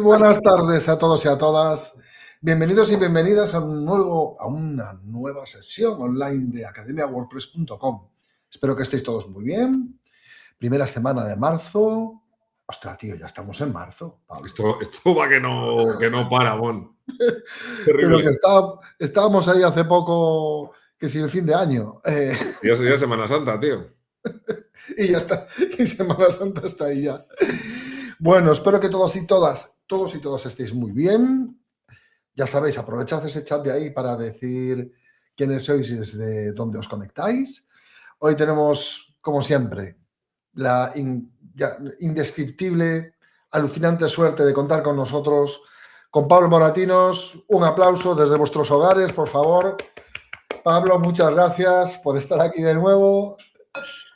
Buenas tardes a todos y a todas. Bienvenidos y bienvenidas a una nueva sesión online de academiawordpress.com. Espero que estéis todos muy bien. Primera semana de marzo. Ostras, tío, ya estamos en marzo, Pablo. Esto va que no para, Bon. Pero Terrible. que estábamos ahí hace poco, que si el fin de año. Ya es Semana Santa, tío. Y ya está. Y Semana Santa está ahí ya. Bueno, espero que todos y todas estéis muy bien. Ya sabéis, aprovechad ese chat de ahí para decir quiénes sois y desde dónde os conectáis. Hoy tenemos, como siempre, la indescriptible, alucinante suerte de contar con nosotros, con Pablo Moratinos. Un aplauso desde vuestros hogares, por favor. Pablo, muchas gracias por estar aquí de nuevo.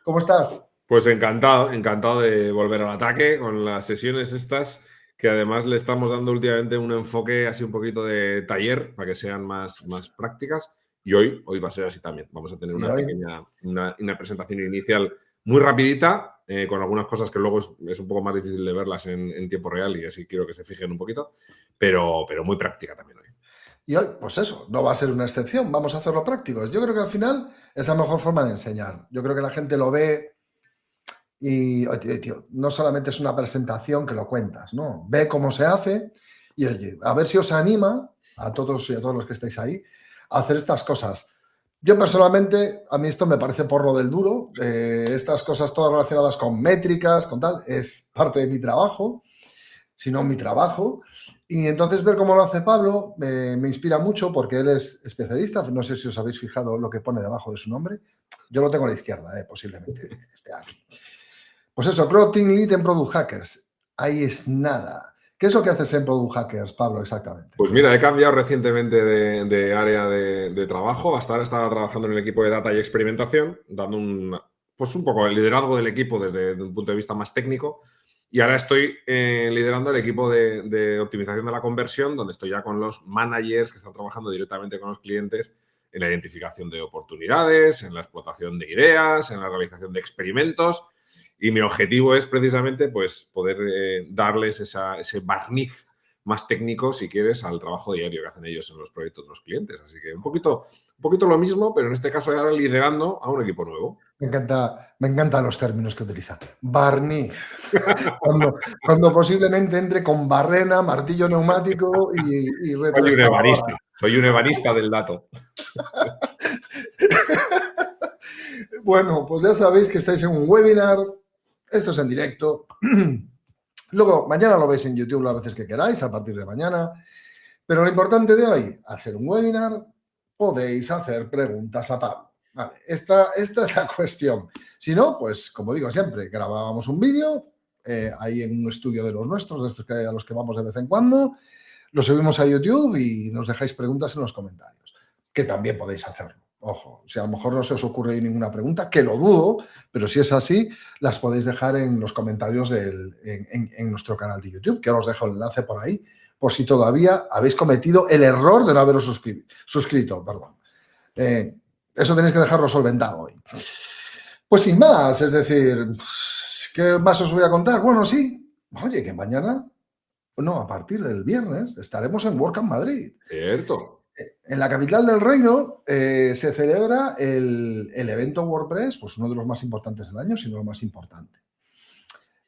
¿Cómo estás? Pues encantado de volver al ataque con las sesiones estas, que además le estamos dando últimamente un enfoque así un poquito de taller para que sean más prácticas. Y hoy va a ser así también. Vamos a tener una pequeña una presentación inicial muy rapidita, con algunas cosas que luego es un poco más difícil de verlas en tiempo real y así quiero que se fijen un poquito, pero muy práctica también hoy. Y hoy, pues eso, no va a ser una excepción, vamos a hacerlo prácticos. Yo creo que al final es la mejor forma de enseñar. Yo creo que la gente lo ve y, oye, tío, no solamente es una presentación que lo cuentas, ¿no? Ve cómo se hace y, oye, a ver si os anima a todos y a todos los que estáis ahí a hacer estas cosas. Yo personalmente, a mí esto me parece porro del duro. Estas cosas todas relacionadas con métricas, con tal, es parte de mi trabajo, si no mi trabajo. Y entonces ver cómo lo hace Pablo me inspira mucho porque él es especialista. No sé si os habéis fijado lo que pone debajo de su nombre. Yo lo tengo a la izquierda, posiblemente esté aquí. Pues eso, Grow Team Lead en Product Hackers. Ahí es nada. ¿Qué es lo que haces en Product Hackers, Pablo, exactamente? Pues mira, he cambiado recientemente de área de trabajo. Hasta ahora estaba trabajando en el equipo de data y experimentación, dando un poco el liderazgo del equipo desde un punto de vista más técnico. Y ahora estoy liderando el equipo de optimización de la conversión, donde estoy ya con los managers que están trabajando directamente con los clientes en la identificación de oportunidades, en la explotación de ideas, en la realización de experimentos. Y mi objetivo es precisamente pues, poder darles ese barniz más técnico, si quieres, al trabajo diario que hacen ellos en los proyectos de los clientes. Así que un poquito lo mismo, pero en este caso ahora liderando a un equipo nuevo. Me encantan los términos que utiliza. Barniz. Cuando posiblemente entre con barrena, martillo neumático y retroexcavadora. Soy un ebanista del dato. Bueno, pues ya sabéis que estáis en un webinar. Esto es en directo. Luego, mañana lo veis en YouTube las veces que queráis, a partir de mañana. Pero lo importante de hoy, al ser un webinar, podéis hacer preguntas a Pablo. Vale, esta es la cuestión. Si no, pues como digo siempre, grabábamos un vídeo ahí en un estudio de los nuestros, de estos a los que vamos de vez en cuando, lo subimos a YouTube y nos dejáis preguntas en los comentarios, que también podési hacerlo. Ojo, si a lo mejor no se os ocurre ninguna pregunta, que lo dudo, pero si es así, las podéis dejar en los comentarios en nuestro canal de YouTube, que os dejo el enlace por ahí, por si todavía habéis cometido el error de no haberos suscrito. Perdón. Eso tenéis que dejarlo solventado hoy. Pues sin más, es decir, ¿qué más os voy a contar? Bueno, sí, oye, que mañana, no, a partir del viernes, estaremos en WordCamp Madrid. Cierto. En la capital del reino se celebra el evento WordPress, pues uno de los más importantes del año, si no el más importante.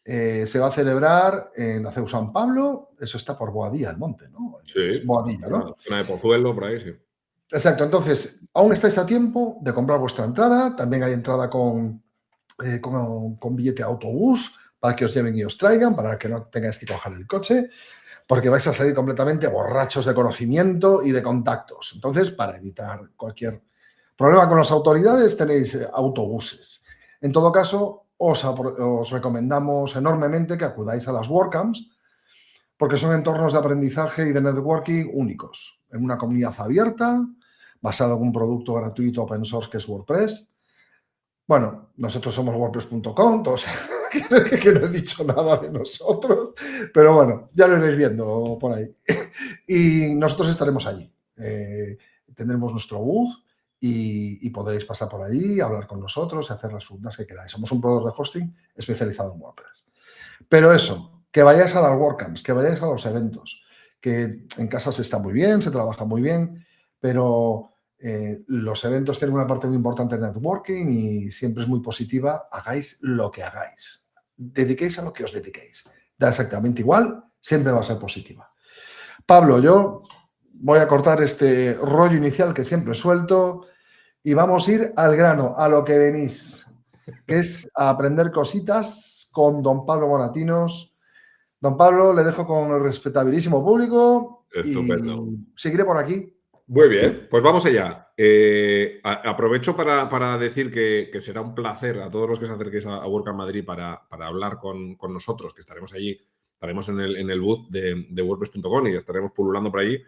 Se va a celebrar en la CEU San Pablo, eso está por Boadilla del Monte, ¿no? Sí. Es Boadilla, ¿no? Zona de Pozuelo, por ahí, sí. Exacto, entonces, aún estáis a tiempo de comprar vuestra entrada, también hay entrada con billete de autobús para que os lleven y os traigan, para que no tengáis que coger el coche, porque vais a salir completamente borrachos de conocimiento y de contactos. Entonces, para evitar cualquier problema con las autoridades, tenéis autobuses. En todo caso, os recomendamos enormemente que acudáis a las WordCamps, porque son entornos de aprendizaje y de networking únicos, en una comunidad abierta, basada en un producto gratuito open source que es WordPress. Bueno, nosotros somos WordPress.com, todos que no he dicho nada de nosotros, pero bueno, ya lo iréis viendo por ahí. Y nosotros estaremos allí. Tendremos nuestro booth y podréis pasar por allí, hablar con nosotros y hacer las preguntas que queráis. Somos un proveedor de hosting especializado en WordPress. Pero eso, que vayáis a las WordCamps, que vayáis a los eventos, que en casa se está muy bien, se trabaja muy bien, pero los eventos tienen una parte muy importante de networking y siempre es muy positiva. Hagáis lo que hagáis. Dediquéis a lo que os dediquéis. Da exactamente igual, siempre va a ser positiva. Pablo, yo voy a cortar este rollo inicial que siempre suelto y vamos a ir al grano, a lo que venís, que es a aprender cositas con don Pablo Moratinos. Don Pablo, le dejo con el respetabilísimo público Estupendo. y seguiré por aquí. Muy bien, pues vamos allá. Aprovecho para decir que será un placer a todos los que se acerquéis a WordCamp Madrid para hablar con nosotros, que estaremos allí, estaremos en el booth de WordPress.com y estaremos pululando por allí.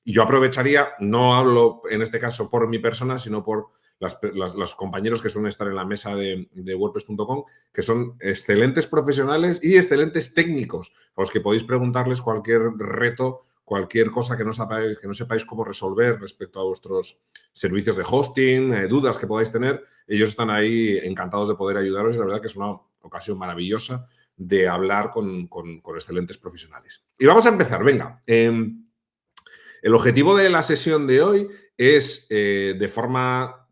Y yo aprovecharía, no hablo en este caso por mi persona, sino por los compañeros que suelen estar en la mesa de WordPress.com, que son excelentes profesionales y excelentes técnicos, a los que podéis preguntarles cualquier reto, cualquier cosa que no sepáis cómo resolver respecto a vuestros servicios de hosting, dudas que podáis tener. Ellos están ahí encantados de poder ayudaros y la verdad que es una ocasión maravillosa de hablar con excelentes profesionales. Y vamos a empezar, venga. El objetivo de la sesión de hoy es, de forma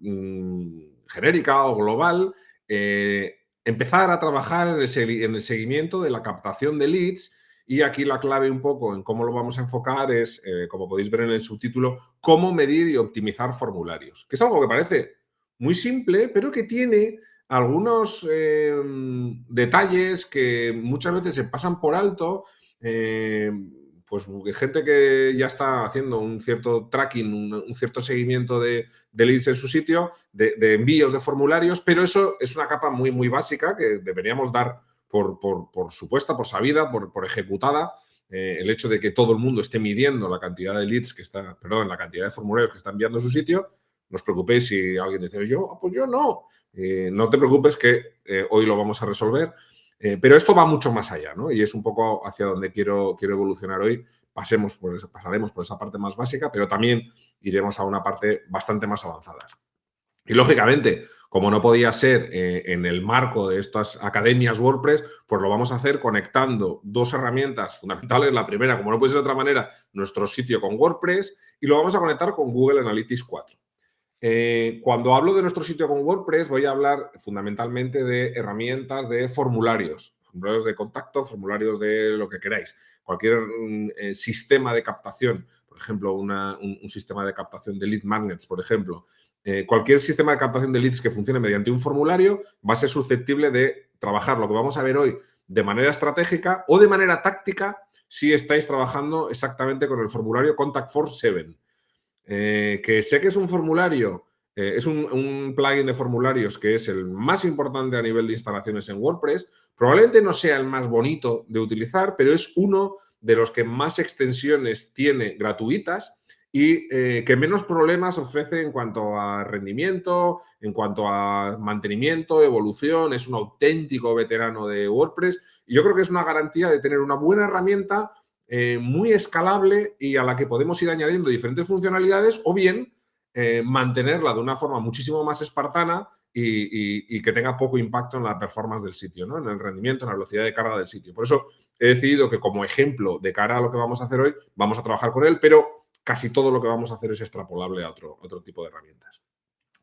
genérica o global, empezar a trabajar en el seguimiento de la captación de leads. Y aquí la clave un poco en cómo lo vamos a enfocar es, como podéis ver en el subtítulo, cómo medir y optimizar formularios, que es algo que parece muy simple, pero que tiene algunos detalles que muchas veces se pasan por alto. Pues gente que ya está haciendo un cierto tracking, un cierto seguimiento de leads en su sitio, de envíos de formularios, pero eso es una capa muy, muy básica que deberíamos dar por supuesta, por sabida, por ejecutada. El hecho de que todo el mundo esté midiendo la cantidad de leads la cantidad de formularios que está enviando a su sitio. No os preocupéis si alguien dice, pues yo no. No te preocupes que hoy lo vamos a resolver. Pero esto va mucho más allá, ¿no? Y es un poco hacia donde quiero evolucionar hoy. Pasaremos por esa parte más básica, pero también iremos a una parte bastante más avanzada. Y lógicamente, como no podía ser en el marco de estas academias WordPress, pues lo vamos a hacer conectando dos herramientas fundamentales. La primera, como no puede ser de otra manera, nuestro sitio con WordPress, y lo vamos a conectar con Google Analytics 4. Cuando hablo de nuestro sitio con WordPress, voy a hablar fundamentalmente de herramientas de formularios de contacto, formularios de lo que queráis. Cualquier sistema de captación, por ejemplo, un sistema de captación de lead magnets, por ejemplo. Cualquier sistema de captación de leads que funcione mediante un formulario va a ser susceptible de trabajar lo que vamos a ver hoy de manera estratégica o de manera táctica si estáis trabajando exactamente con el formulario Contact Form 7. Que sé que es un formulario, es un plugin de formularios que es el más importante a nivel de instalaciones en WordPress. Probablemente no sea el más bonito de utilizar, pero es uno de los que más extensiones tiene gratuitas y que menos problemas ofrece en cuanto a rendimiento, en cuanto a mantenimiento, evolución. Es un auténtico veterano de WordPress y yo creo que es una garantía de tener una buena herramienta muy escalable y a la que podemos ir añadiendo diferentes funcionalidades o bien mantenerla de una forma muchísimo más espartana y que tenga poco impacto en la performance del sitio, ¿no? En el rendimiento, en la velocidad de carga del sitio. Por eso he decidido que como ejemplo de cara a lo que vamos a hacer hoy, vamos a trabajar con él, pero casi todo lo que vamos a hacer es extrapolable a otro tipo de herramientas.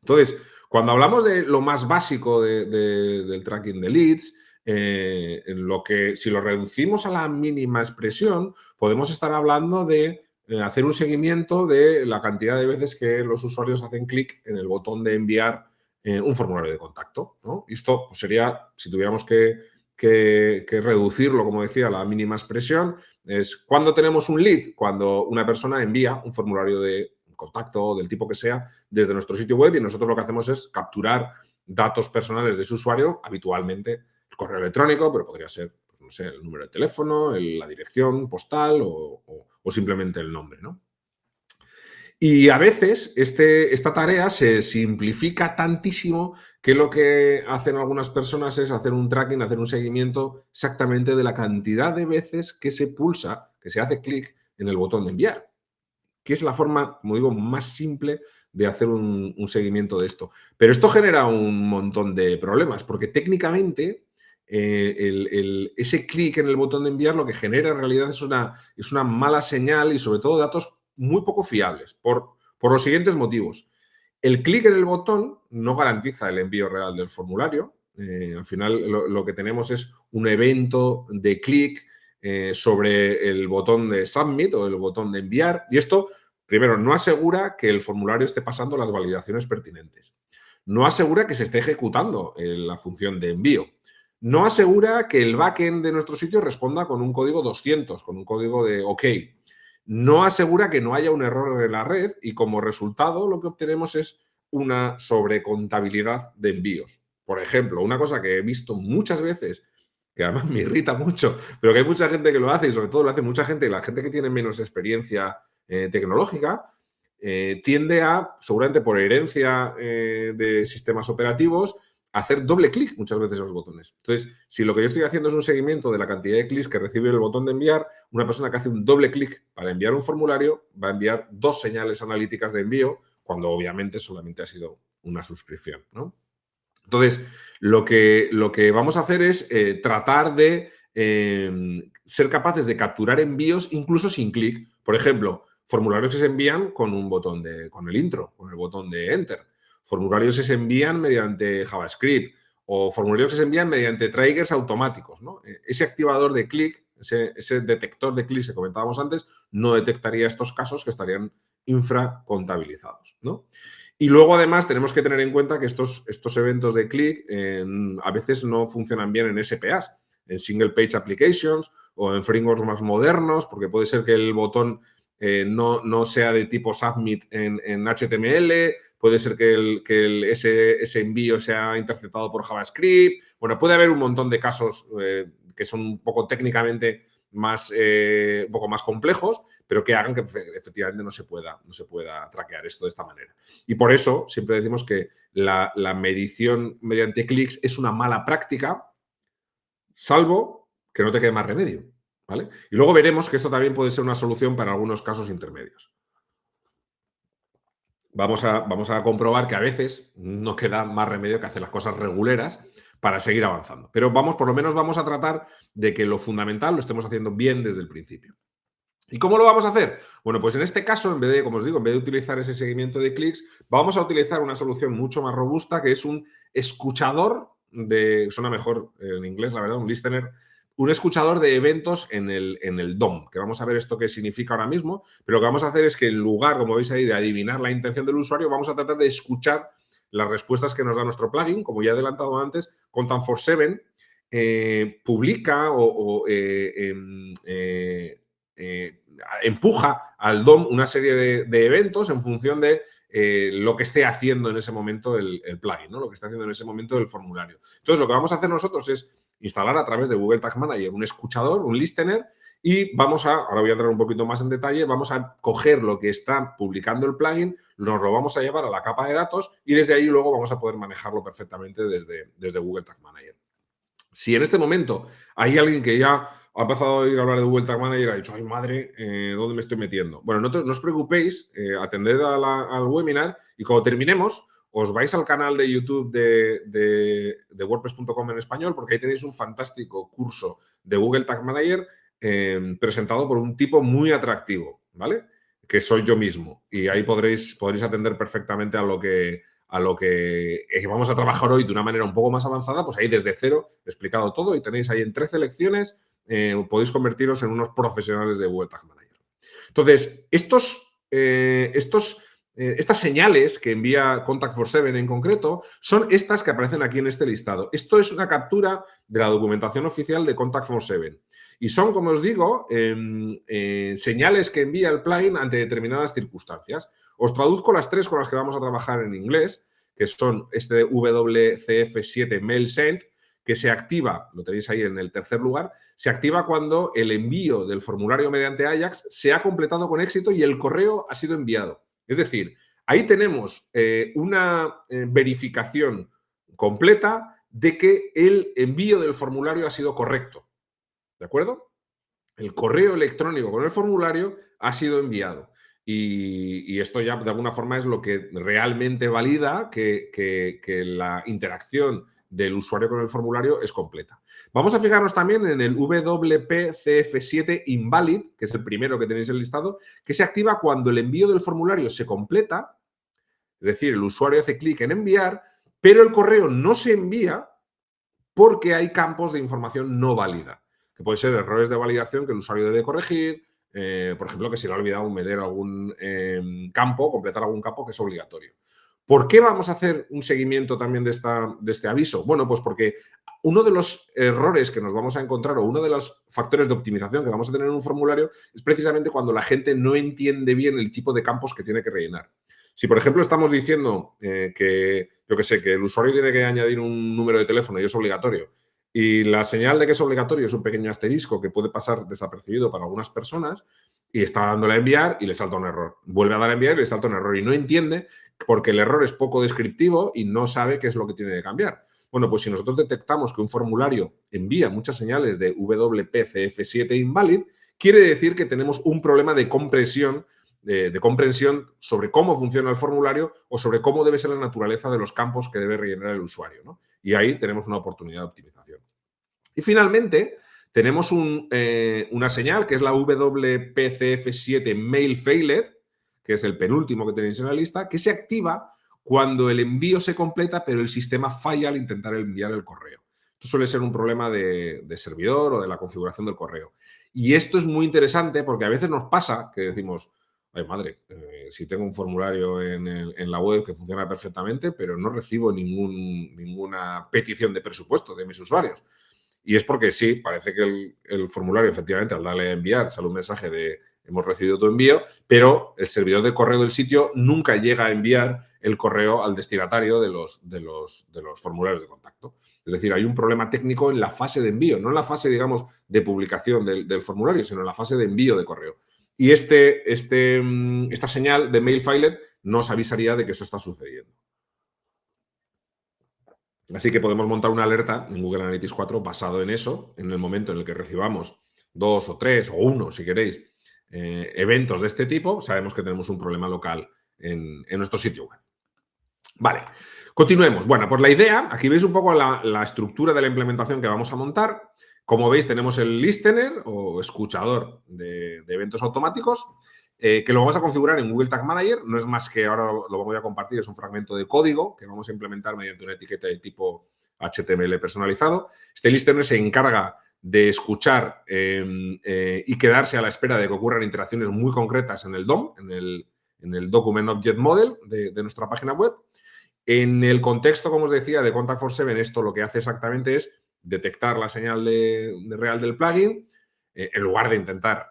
Entonces, cuando hablamos de lo más básico del tracking de leads, si lo reducimos a la mínima expresión, podemos estar hablando de hacer un seguimiento de la cantidad de veces que los usuarios hacen clic en el botón de enviar un formulario de contacto, ¿no? Y esto pues, sería, si tuviéramos que reducirlo, como decía, a la mínima expresión, es cuando tenemos un lead, cuando una persona envía un formulario de contacto del tipo que sea desde nuestro sitio web y nosotros lo que hacemos es capturar datos personales de su usuario, habitualmente el correo electrónico, pero podría ser, pues, no sé, el número de teléfono, la dirección postal o simplemente el nombre, ¿no? Y a veces esta tarea se simplifica tantísimo que lo que hacen algunas personas es hacer un tracking, hacer un seguimiento exactamente de la cantidad de veces que se pulsa, que se hace clic en el botón de enviar, que es la forma, como digo, más simple de hacer un seguimiento de esto. Pero esto genera un montón de problemas, porque técnicamente ese clic en el botón de enviar lo que genera en realidad es una mala señal y sobre todo datos muy poco fiables por los siguientes motivos. El clic en el botón no garantiza el envío real del formulario. Al final lo que tenemos es un evento de clic sobre el botón de submit o el botón de enviar y esto, primero, no asegura que el formulario esté pasando las validaciones pertinentes. No asegura que se esté ejecutando la función de envío. No asegura que el backend de nuestro sitio responda con un código 200, con un código de OK. No asegura que no haya un error en la red y como resultado lo que obtenemos es una sobrecontabilidad de envíos. Por ejemplo, una cosa que he visto muchas veces, que además me irrita mucho, pero que hay mucha gente que lo hace y sobre todo lo hace mucha gente, y la gente que tiene menos experiencia tecnológica, tiende a, seguramente por herencia de sistemas operativos, hacer doble clic muchas veces en los botones. Entonces, si lo que yo estoy haciendo es un seguimiento de la cantidad de clics que recibe el botón de enviar, una persona que hace un doble clic para enviar un formulario va a enviar 2 señales analíticas de envío, cuando obviamente solamente ha sido una suscripción, ¿no? Entonces, lo que vamos a hacer es tratar de ser capaces de capturar envíos incluso sin clic. Por ejemplo, formularios que se envían con con el intro, con el botón de enter. Formularios que se envían mediante JavaScript o formularios que se envían mediante triggers automáticos, ¿no? Ese activador de clic, ese detector de clic que comentábamos antes, no detectaría estos casos que estarían infracontabilizados, ¿no? Y luego, además, tenemos que tener en cuenta que estos eventos de clic a veces no funcionan bien en SPAs, en Single Page Applications o en frameworks más modernos, porque puede ser que el botón no sea de tipo submit en HTML, puede ser que ese envío sea interceptado por JavaScript. Bueno, puede haber un montón de casos que son un poco técnicamente un poco más complejos, pero que hagan que efectivamente no se pueda traquear esto de esta manera. Y por eso siempre decimos que la medición mediante clics es una mala práctica, salvo que no te quede más remedio, ¿vale? Y luego veremos que esto también puede ser una solución para algunos casos intermedios. Vamos a comprobar que a veces no queda más remedio que hacer las cosas reguleras para seguir avanzando. Pero por lo menos vamos a tratar de que lo fundamental lo estemos haciendo bien desde el principio. ¿Y cómo lo vamos a hacer? Bueno, pues en este caso, como os digo, en vez de utilizar ese seguimiento de clics, vamos a utilizar una solución mucho más robusta que es un escuchador suena mejor en inglés, la verdad, un listener, un escuchador de eventos en el DOM, que vamos a ver esto qué significa ahora mismo, pero lo que vamos a hacer es que en lugar, como veis ahí, de adivinar la intención del usuario, vamos a tratar de escuchar las respuestas que nos da nuestro plugin. Como ya he adelantado antes, Content47 publica empuja al DOM una serie de eventos en función de lo que esté haciendo en ese momento el plugin, ¿no? Lo que esté haciendo en ese momento el formulario. Entonces, lo que vamos a hacer nosotros es instalar a través de Google Tag Manager un escuchador, un listener, y ahora voy a entrar un poquito más en detalle, vamos a coger lo que está publicando el plugin, nos lo vamos a llevar a la capa de datos y desde ahí luego vamos a poder manejarlo perfectamente desde Google Tag Manager. Si en este momento hay alguien que ya ha empezado a oír hablar de Google Tag Manager y ha dicho, ay madre, ¿dónde me estoy metiendo? Bueno, no os preocupéis, atended al webinar y cuando terminemos os vais al canal de YouTube de WordPress.com en español, porque ahí tenéis un fantástico curso de Google Tag Manager presentado por un tipo muy atractivo, ¿vale? Que soy yo mismo. Y ahí podréis atender perfectamente a lo que vamos a trabajar hoy de una manera un poco más avanzada. Pues ahí desde cero he explicado todo y tenéis ahí en 13 lecciones, podéis convertiros en unos profesionales de Google Tag Manager. Entonces, estas señales que envía Contact47 en concreto son estas que aparecen aquí en este listado. Esto es una captura de la documentación oficial de Contact47 y son, como os digo, señales que envía el plugin ante determinadas circunstancias. Os traduzco las 3 con las que vamos a trabajar en inglés, que son este WCF7 Mail Sent, que se activa, lo tenéis ahí en el tercer lugar, se activa cuando el envío del formulario mediante Ajax se ha completado con éxito y el correo ha sido enviado. Es decir, ahí tenemos una verificación completa de que el envío del formulario ha sido correcto. ¿De acuerdo? El correo electrónico con el formulario ha sido enviado. Y esto ya de alguna forma es lo que realmente valida que la interacción del usuario con el formulario es completa. Vamos a fijarnos también en el WP-CF7 invalid, que es el primero que tenéis en el listado, que se activa cuando el envío del formulario se completa, es decir, el usuario hace clic en enviar, pero el correo no se envía porque hay campos de información no válida, que pueden ser errores de validación que el usuario debe corregir, por ejemplo, que se le ha olvidado meter algún campo, completar algún campo que es obligatorio. ¿Por qué vamos a hacer un seguimiento también de este aviso? Bueno, pues porque uno de los errores que nos vamos a encontrar o uno de los factores de optimización que vamos a tener en un formulario es precisamente cuando la gente no entiende bien el tipo de campos que tiene que rellenar. Si, por ejemplo, estamos diciendo que, yo qué sé, que el usuario tiene que añadir un número de teléfono y es obligatorio, y la señal de que es obligatorio es un pequeño asterisco que puede pasar desapercibido para algunas personas, y está dándole a enviar y le salta un error. Vuelve a dar a enviar y le salta un error. Y no entiende porque el error es poco descriptivo y no sabe qué es lo que tiene que cambiar. Bueno, pues si nosotros detectamos que un formulario envía muchas señales de WP-CF7 invalid, quiere decir que tenemos un problema de comprensión sobre cómo funciona el formulario o sobre cómo debe ser la naturaleza de los campos que debe rellenar el usuario, ¿no? Y ahí tenemos una oportunidad de optimización. Y finalmente, tenemos una señal que es la WP-CF7 mail failed, que es el penúltimo que tenéis en la lista, que se activa cuando el envío se completa, pero el sistema falla al intentar enviar el correo. Esto suele ser un problema de servidor o de la configuración del correo. Y esto es muy interesante porque a veces nos pasa que decimos, ay madre, si tengo un formulario en la web que funciona perfectamente, pero no recibo ninguna petición de presupuesto de mis usuarios. Y es porque sí, parece que el formulario, efectivamente, al darle a enviar, sale un mensaje de hemos recibido tu envío, pero el servidor de correo del sitio nunca llega a enviar el correo al destinatario de los formularios de contacto. Es decir, hay un problema técnico en la fase de envío, no en la fase, digamos, de publicación del formulario, sino en la fase de envío de correo. Y esta señal de mail failed nos avisaría de que eso está sucediendo. Así que podemos montar una alerta en Google Analytics 4 basado en eso, en el momento en el que recibamos 2 o 3 o 1, si queréis, eventos de este tipo, sabemos que tenemos un problema local en nuestro sitio web. Vale, continuemos. Bueno, pues la idea, aquí veis un poco la estructura de la implementación que vamos a montar. Como veis, tenemos el listener o escuchador de eventos automáticos, que lo vamos a configurar en Google Tag Manager. No es más que, ahora lo voy a compartir, es un fragmento de código que vamos a implementar mediante una etiqueta de tipo HTML personalizado. Este listener se encarga de escuchar y quedarse a la espera de que ocurran interacciones muy concretas en el DOM, en el Document Object Model de nuestra página web. En el contexto, como os decía, de Contact 47, esto lo que hace exactamente es detectar la señal real del plugin, en lugar de intentar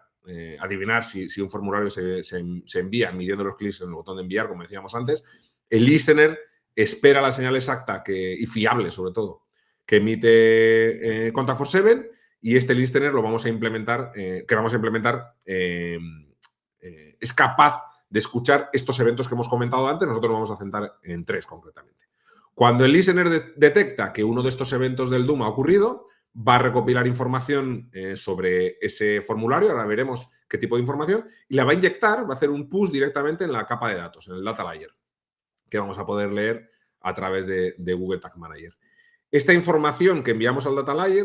adivinar si un formulario se envía midiendo los clics en el botón de enviar, como decíamos antes. El listener espera la señal exacta y fiable, sobre todo, que emite Contact 47, y este listener lo vamos a implementar, es capaz de escuchar estos eventos que hemos comentado antes. Nosotros vamos a centrar en 3 concretamente. Cuando el listener detecta que uno de estos eventos del DOM ha ocurrido, va a recopilar información sobre ese formulario, ahora veremos qué tipo de información, y la va a inyectar, va a hacer un push directamente en la capa de datos, en el data layer, que vamos a poder leer a través de Google Tag Manager. Esta información que enviamos al data layer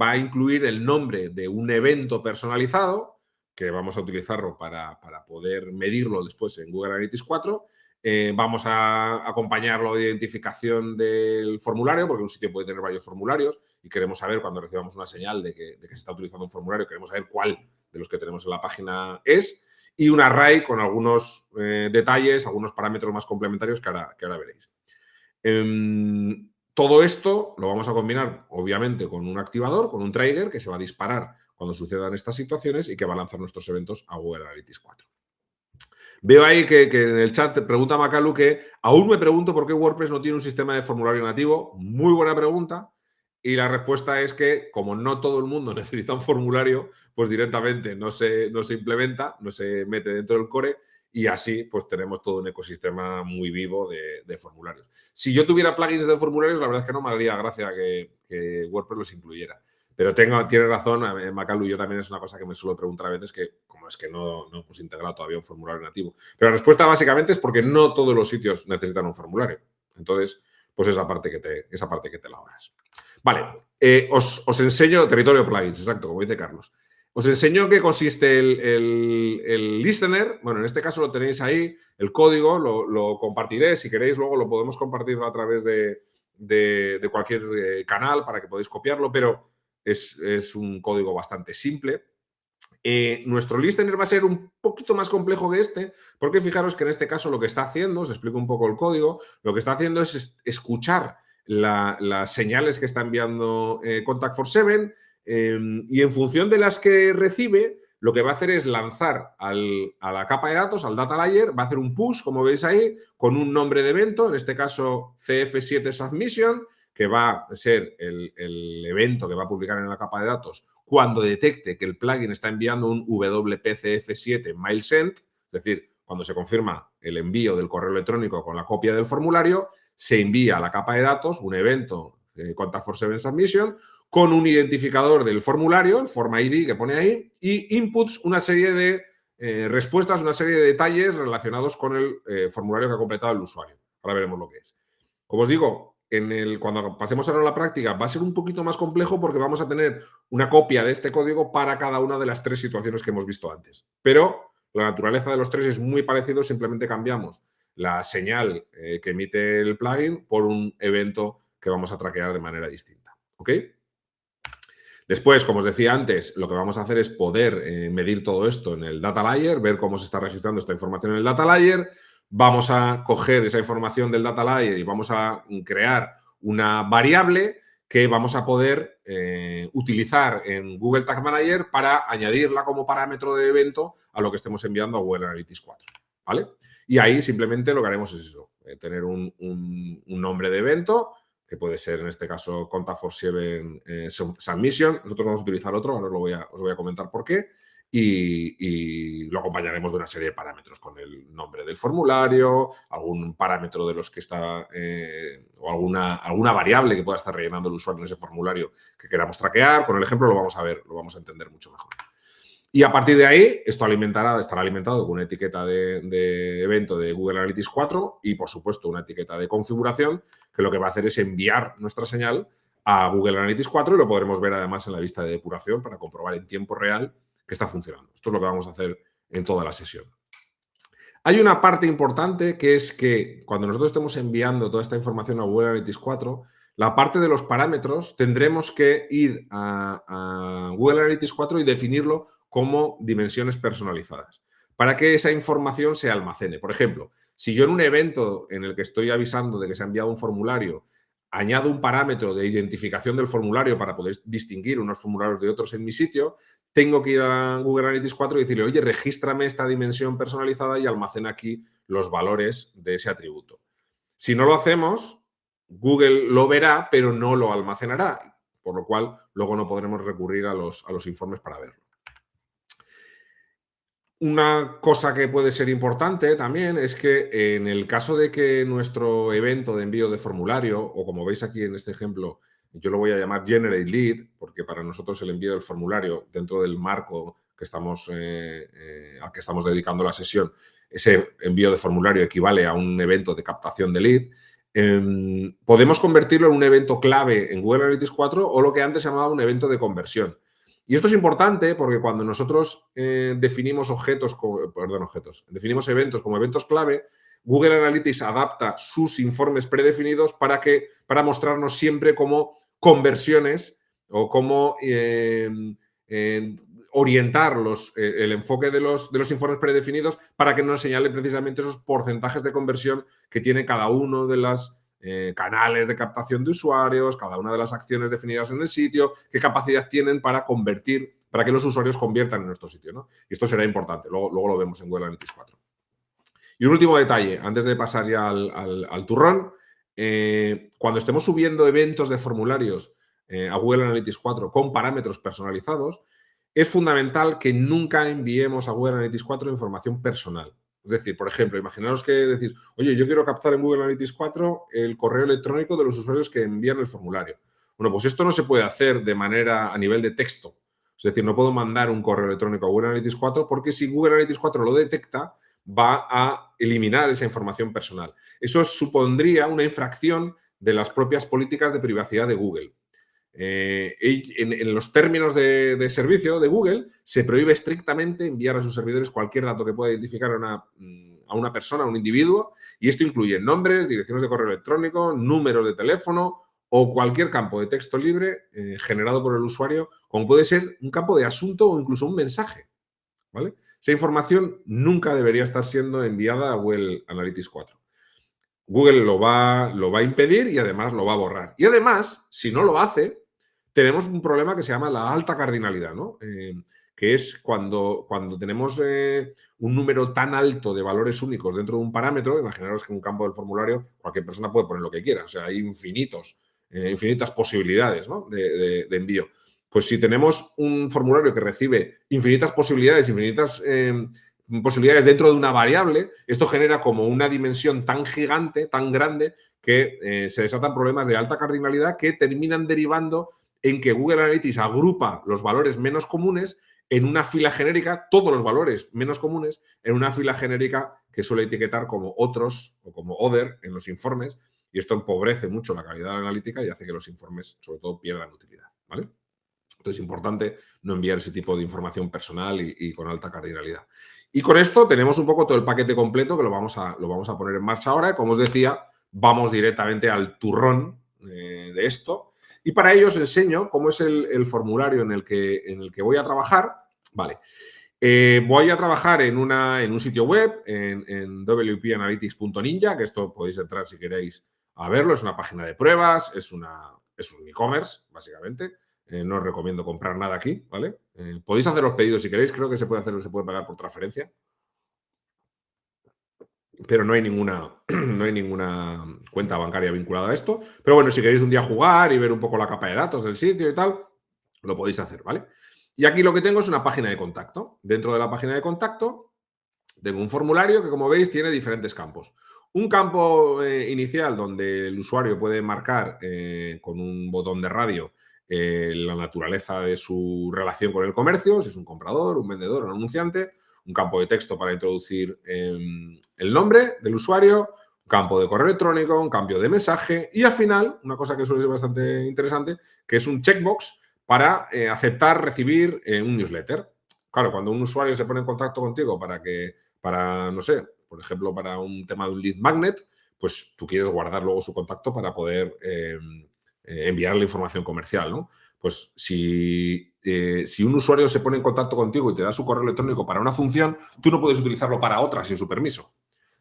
va a incluir el nombre de un evento personalizado, que vamos a utilizarlo para poder medirlo después en Google Analytics 4. Vamos a acompañarlo de identificación del formulario, porque un sitio puede tener varios formularios y queremos saber, cuando recibamos una señal de que se está utilizando un formulario, queremos saber cuál de los que tenemos en la página es, y un array con algunos detalles, algunos parámetros más complementarios que ahora veréis. Todo esto lo vamos a combinar, obviamente, con un activador, con un trigger que se va a disparar cuando sucedan estas situaciones y que va a lanzar nuestros eventos a Google Analytics 4. Veo ahí que en el chat pregunta Macalu que aún me pregunto por qué WordPress no tiene un sistema de formulario nativo. Muy buena pregunta. Y la respuesta es que, como no todo el mundo necesita un formulario, pues directamente no se implementa, no se mete dentro del core, y así pues tenemos todo un ecosistema muy vivo de formularios. Si yo tuviera plugins de formularios, la verdad es que no me haría gracia que WordPress los incluyera. Pero tiene razón, Macalu, yo también es una cosa que me suelo preguntar a veces, que como es que no hemos integrado todavía un formulario nativo. Pero la respuesta básicamente es porque no todos los sitios necesitan un formulario. Entonces, pues esa parte que te la ahorras. Vale, os enseño territorio plugins, exacto, como dice Carlos. Os enseño qué consiste el listener. Bueno, en este caso lo tenéis ahí, el código, lo compartiré. Si queréis, luego lo podemos compartir a través de cualquier canal para que podáis copiarlo, pero es un código bastante simple. Nuestro listener va a ser un poquito más complejo que este, porque fijaros que en este caso lo que está haciendo, os explico un poco el código, lo que está haciendo es escuchar las señales que está enviando Contact47 y en función de las que recibe, lo que va a hacer es lanzar a la capa de datos, al data layer, va a hacer un push, como veis ahí, con un nombre de evento, en este caso CF7 Submission, que va a ser el evento que va a publicar en la capa de datos cuando detecte que el plugin está enviando un WPCF7 mail sent, es decir, cuando se confirma el envío del correo electrónico con la copia del formulario, se envía a la capa de datos un evento Contact47 Submission con un identificador del formulario, el Form ID que pone ahí, y inputs, una serie de respuestas, una serie de detalles relacionados con el formulario que ha completado el usuario. Ahora veremos lo que es. Como os digo, cuando pasemos ahora a la práctica va a ser un poquito más complejo porque vamos a tener una copia de este código para cada una de las 3 situaciones que hemos visto antes. Pero la naturaleza de los 3 es muy parecido, simplemente cambiamos la señal que emite el plugin por un evento que vamos a traquear de manera distinta. ¿Ok? Después, como os decía antes, lo que vamos a hacer es poder medir todo esto en el data layer, ver cómo se está registrando esta información en el data layer. Vamos a coger esa información del data layer y vamos a crear una variable que vamos a poder utilizar en Google Tag Manager para añadirla como parámetro de evento a lo que estemos enviando a Google Analytics 4. ¿Vale? Y ahí simplemente lo que haremos es eso, tener un nombre de evento, que puede ser en este caso Contact47 Submission. Nosotros vamos a utilizar otro, ahora os voy a comentar por qué. Y lo acompañaremos de una serie de parámetros con el nombre del formulario, algún parámetro de los que está o alguna variable que pueda estar rellenando el usuario en ese formulario que queramos traquear. Con el ejemplo lo vamos a ver, lo vamos a entender mucho mejor. Y a partir de ahí, esto estará alimentado con una etiqueta de evento de Google Analytics 4 y, por supuesto, una etiqueta de configuración que lo que va a hacer es enviar nuestra señal a Google Analytics 4 y lo podremos ver además en la vista de depuración para comprobar en tiempo real que está funcionando. Esto es lo que vamos a hacer en toda la sesión. Hay una parte importante que es que cuando nosotros estemos enviando toda esta información a Google Analytics 4, la parte de los parámetros tendremos que ir a Google Analytics 4 y definirlo como dimensiones personalizadas para que esa información se almacene. Por ejemplo, si yo en un evento en el que estoy avisando de que se ha enviado un formulario añado un parámetro de identificación del formulario para poder distinguir unos formularios de otros en mi sitio, tengo que ir a Google Analytics 4 y decirle, oye, regístrame esta dimensión personalizada y almacena aquí los valores de ese atributo. Si no lo hacemos, Google lo verá, pero no lo almacenará, por lo cual luego no podremos recurrir a los informes para verlo. Una cosa que puede ser importante también es que en el caso de que nuestro evento de envío de formulario, o como veis aquí en este ejemplo, yo lo voy a llamar Generate Lead, porque para nosotros el envío del formulario dentro del marco que estamos, al que estamos dedicando la sesión, ese envío de formulario equivale a un evento de captación de lead, podemos convertirlo en un evento clave en Google Analytics 4 o lo que antes se llamaba un evento de conversión. Y esto es importante porque cuando nosotros definimos definimos eventos como eventos clave, Google Analytics adapta sus informes predefinidos para mostrarnos siempre como conversiones o cómo orientar el enfoque de los informes predefinidos para que nos señale precisamente esos porcentajes de conversión que tiene cada uno de las canales de captación de usuarios, cada una de las acciones definidas en el sitio, qué capacidad tienen para convertir, para que los usuarios conviertan en nuestro sitio, ¿no? Y esto será importante, luego lo vemos en Google Analytics 4. Y un último detalle, antes de pasar ya al turrón, cuando estemos subiendo eventos de formularios a Google Analytics 4 con parámetros personalizados, es fundamental que nunca enviemos a Google Analytics 4 información personal. Es decir, por ejemplo, imaginaros que decís, oye, yo quiero captar en Google Analytics 4 el correo electrónico de los usuarios que envían el formulario. Bueno, pues esto no se puede hacer de manera a nivel de texto. Es decir, no puedo mandar un correo electrónico a Google Analytics 4 porque si Google Analytics 4 lo detecta, va a eliminar esa información personal. Eso supondría una infracción de las propias políticas de privacidad de Google. En los términos de servicio de Google se prohíbe estrictamente enviar a sus servidores cualquier dato que pueda identificar a una persona, a un individuo, y esto incluye nombres, direcciones de correo electrónico, números de teléfono o cualquier campo de texto libre generado por el usuario, como puede ser un campo de asunto o incluso un mensaje, ¿vale? Esa información nunca debería estar siendo enviada a Google Analytics 4. Google lo va a impedir y además lo va a borrar. Y además, si no lo hace, tenemos un problema que se llama la alta cardinalidad, ¿no? Que es cuando tenemos un número tan alto de valores únicos dentro de un parámetro. Imaginaros que en un campo del formulario cualquier persona puede poner lo que quiera. O sea, hay infinitas posibilidades, ¿no? de envío. Pues si tenemos un formulario que recibe infinitas posibilidades dentro de una variable, esto genera como una dimensión tan gigante, tan grande, que se desatan problemas de alta cardinalidad que terminan derivando en que Google Analytics agrupa los valores menos comunes en una fila genérica, todos los valores menos comunes, en una fila genérica que suele etiquetar como otros o como other en los informes, y esto empobrece mucho la calidad analítica y hace que los informes, sobre todo, pierdan utilidad, ¿vale? Entonces es importante no enviar ese tipo de información personal y con alta cardinalidad. Y con esto tenemos un poco todo el paquete completo que lo vamos a poner en marcha ahora. Como os decía, vamos directamente al turrón de esto. Y para ello os enseño cómo es el formulario en el que voy a trabajar. Vale. Voy a trabajar en un sitio web, en wpanalytics.ninja, que esto podéis entrar si queréis a verlo. Es una página de pruebas, es un e-commerce, básicamente. No os recomiendo comprar nada aquí, ¿vale? Podéis hacer los pedidos si queréis. Creo que se puede hacer, se puede pagar por transferencia. Pero no hay ninguna cuenta bancaria vinculada a esto. Pero bueno, si queréis un día jugar y ver un poco la capa de datos del sitio y tal, lo podéis hacer, ¿vale? Y aquí lo que tengo es una página de contacto. Dentro de la página de contacto tengo un formulario que, como veis, tiene diferentes campos. Un campo inicial donde el usuario puede marcar con un botón de radio la naturaleza de su relación con el comercio, si es un comprador, un vendedor o un anunciante. Un campo de texto para introducir el nombre del usuario, un campo de correo electrónico, un campo de mensaje y al final, una cosa que suele ser bastante interesante, que es un checkbox para aceptar recibir un newsletter. Claro, cuando un usuario se pone en contacto contigo no sé, por ejemplo, para un tema de un lead magnet, pues tú quieres guardar luego su contacto para poder enviarle información comercial, ¿no? Pues si un usuario se pone en contacto contigo y te da su correo electrónico para una función, tú no puedes utilizarlo para otra sin su permiso.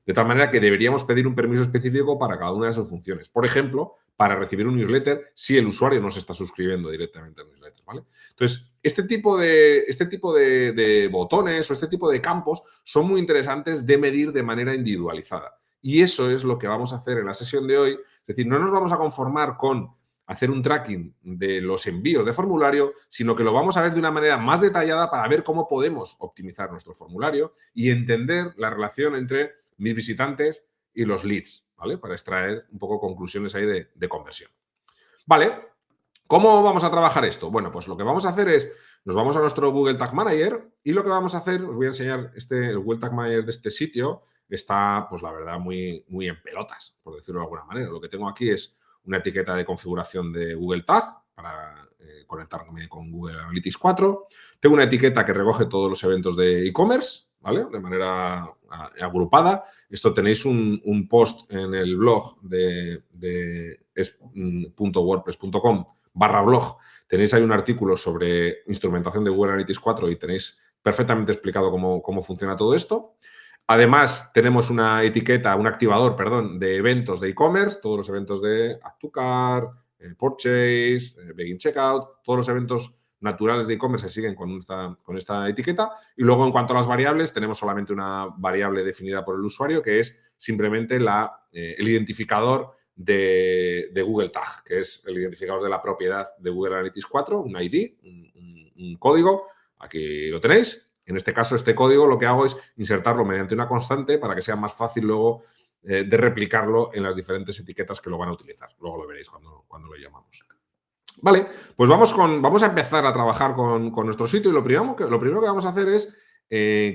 De tal manera que deberíamos pedir un permiso específico para cada una de sus funciones. Por ejemplo, para recibir un newsletter si el usuario no se está suscribiendo directamente al newsletter, ¿vale? Entonces, este tipo de botones o este tipo de campos son muy interesantes de medir de manera individualizada. Y eso es lo que vamos a hacer en la sesión de hoy. Es decir, no nos vamos a conformar con hacer un tracking de los envíos de formulario, sino que lo vamos a ver de una manera más detallada para ver cómo podemos optimizar nuestro formulario y entender la relación entre mis visitantes y los leads, ¿vale? Para extraer un poco conclusiones ahí de conversión. Vale, ¿cómo vamos a trabajar esto? Bueno, pues lo que vamos a hacer es, nos vamos a nuestro Google Tag Manager y lo que vamos a hacer, os voy a enseñar el Google Tag Manager de este sitio, está, pues la verdad, muy en pelotas, por decirlo de alguna manera. Lo que tengo aquí es una etiqueta de configuración de Google Tag para conectarme con Google Analytics 4. Tengo una etiqueta que recoge todos los eventos de e-commerce, ¿vale? De manera agrupada. Esto tenéis un post en el blog de .wordpress.com/blog. Tenéis ahí un artículo sobre instrumentación de Google Analytics 4 y tenéis perfectamente explicado cómo funciona todo esto. Además, tenemos una etiqueta, un activador, perdón, de eventos de e-commerce, todos los eventos de Add to Cart, Purchase, Begin Checkout, todos los eventos naturales de e-commerce se siguen con esta etiqueta. Y luego, en cuanto a las variables, tenemos solamente una variable definida por el usuario, que es simplemente el identificador de Google Tag, que es el identificador de la propiedad de Google Analytics 4, un ID, un código. Aquí lo tenéis. En este caso, este código lo que hago es insertarlo mediante una constante para que sea más fácil luego de replicarlo en las diferentes etiquetas que lo van a utilizar. Luego lo veréis cuando lo llamamos. Vale, pues vamos a empezar a trabajar con nuestro sitio y lo primero que vamos a hacer es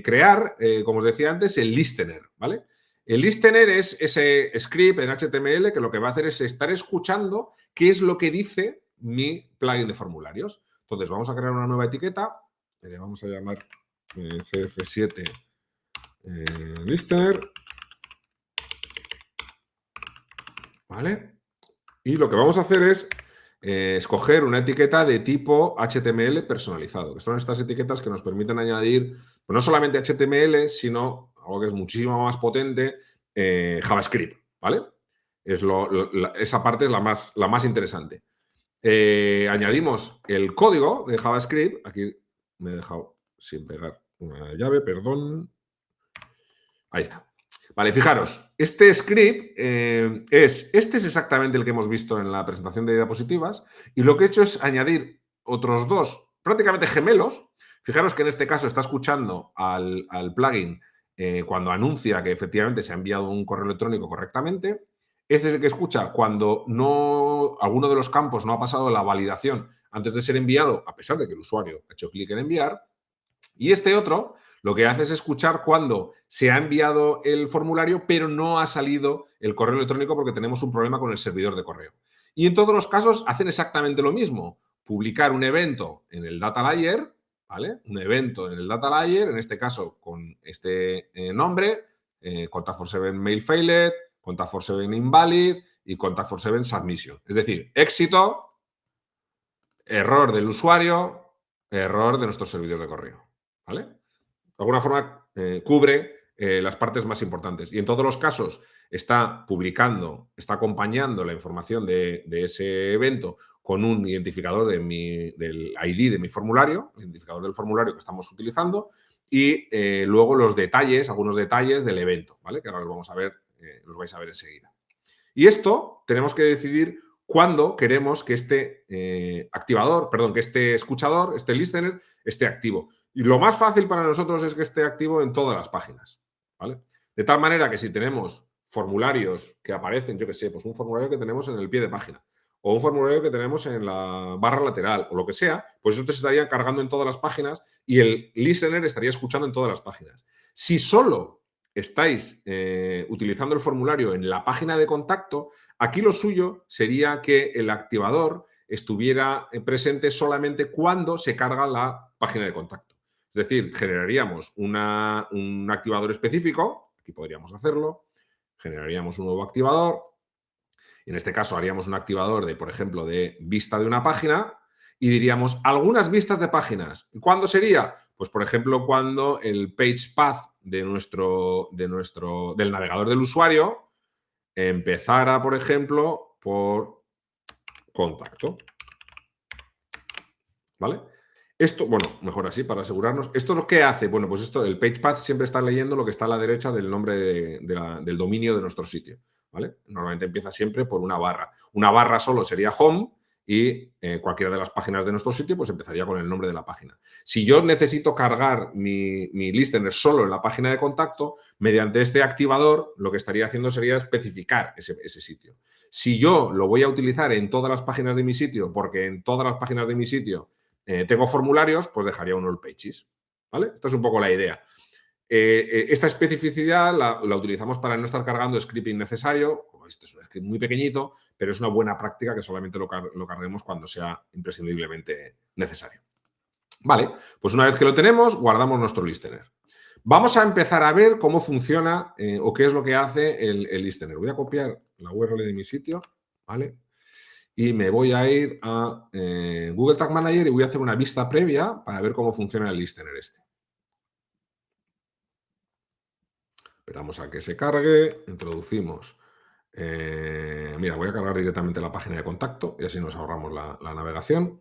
crear, como os decía antes, el listener, ¿vale? El listener es ese script en HTML que lo que va a hacer es estar escuchando qué es lo que dice mi plugin de formularios. Entonces, vamos a crear una nueva etiqueta, que le vamos a llamar CF7 listener, ¿vale? Y lo que vamos a hacer es escoger una etiqueta de tipo HTML personalizado, que son estas etiquetas que nos permiten añadir pues no solamente HTML, sino algo que es muchísimo más potente, JavaScript, ¿vale? Esa parte es la más interesante. Añadimos el código de JavaScript. Aquí me he dejado sin pegar una llave, perdón. Ahí está. Vale, fijaros, este script este es exactamente el que hemos visto en la presentación de diapositivas y lo que he hecho es añadir otros dos prácticamente gemelos. Fijaros que en este caso está escuchando al plugin cuando anuncia que efectivamente se ha enviado un correo electrónico correctamente. Este es el que escucha cuando alguno de los campos no ha pasado la validación antes de ser enviado, a pesar de que el usuario ha hecho clic en enviar. Y este otro lo que hace es escuchar cuando se ha enviado el formulario, pero no ha salido el correo electrónico porque tenemos un problema con el servidor de correo. Y en todos los casos hacen exactamente lo mismo. Publicar un evento en el data layer, ¿vale? Un evento en el data layer, en este caso con este nombre, Contact47 mail failed, Contact47 invalid y Contact47 submission. Es decir, éxito, error del usuario, error de nuestro servidor de correo. ¿Vale? De alguna forma cubre las partes más importantes. Y en todos los casos está publicando, está acompañando la información de ese evento con un identificador del ID de mi formulario, el identificador del formulario que estamos utilizando, y luego los detalles, algunos detalles del evento, ¿vale? Que ahora los vamos a ver, los vais a ver enseguida. Y esto tenemos que decidir cuándo queremos que este activador, perdón, que este escuchador, este listener, esté activo. Y lo más fácil para nosotros es que esté activo en todas las páginas, ¿vale? De tal manera que si tenemos formularios que aparecen, yo qué sé, pues un formulario que tenemos en el pie de página o un formulario que tenemos en la barra lateral o lo que sea, pues eso te estaría cargando en todas las páginas y el listener estaría escuchando en todas las páginas. Si solo estáis utilizando el formulario en la página de contacto, aquí lo suyo sería que el activador estuviera presente solamente cuando se carga la página de contacto. Es decir, generaríamos un activador específico, aquí podríamos hacerlo, generaríamos un nuevo activador, y en este caso haríamos un activador de, por ejemplo, de vista de una página y diríamos algunas vistas de páginas. ¿Cuándo sería? Pues, por ejemplo, cuando el page path del navegador del usuario empezara, por ejemplo, por contacto. ¿Vale? Esto, bueno, mejor así para asegurarnos. ¿Esto lo que hace? Bueno, pues esto, el page path siempre está leyendo lo que está a la derecha del nombre del dominio de nuestro sitio. ¿Vale? Normalmente empieza siempre por una barra. Una barra solo sería home y cualquiera de las páginas de nuestro sitio pues empezaría con el nombre de la página. Si yo necesito cargar mi listener solo en la página de contacto, mediante este activador lo que estaría haciendo sería especificar ese sitio. Si yo lo voy a utilizar en todas las páginas de mi sitio, porque en todas las páginas de mi sitio tengo formularios, pues dejaría un all pages. ¿Vale? Esta es un poco la idea. Esta especificidad la utilizamos para no estar cargando script innecesario. Este es un script muy pequeñito, pero es una buena práctica que solamente lo carguemos cuando sea imprescindiblemente necesario. Vale, pues una vez que lo tenemos, guardamos nuestro listener. Vamos a empezar a ver cómo funciona o qué es lo que hace el listener. Voy a copiar la URL de mi sitio, ¿vale? Y me voy a ir a Google Tag Manager y voy a hacer una vista previa para ver cómo funciona el listener este. Esperamos a que se cargue, introducimos. Mira, voy a cargar directamente la página de contacto y así nos ahorramos la navegación.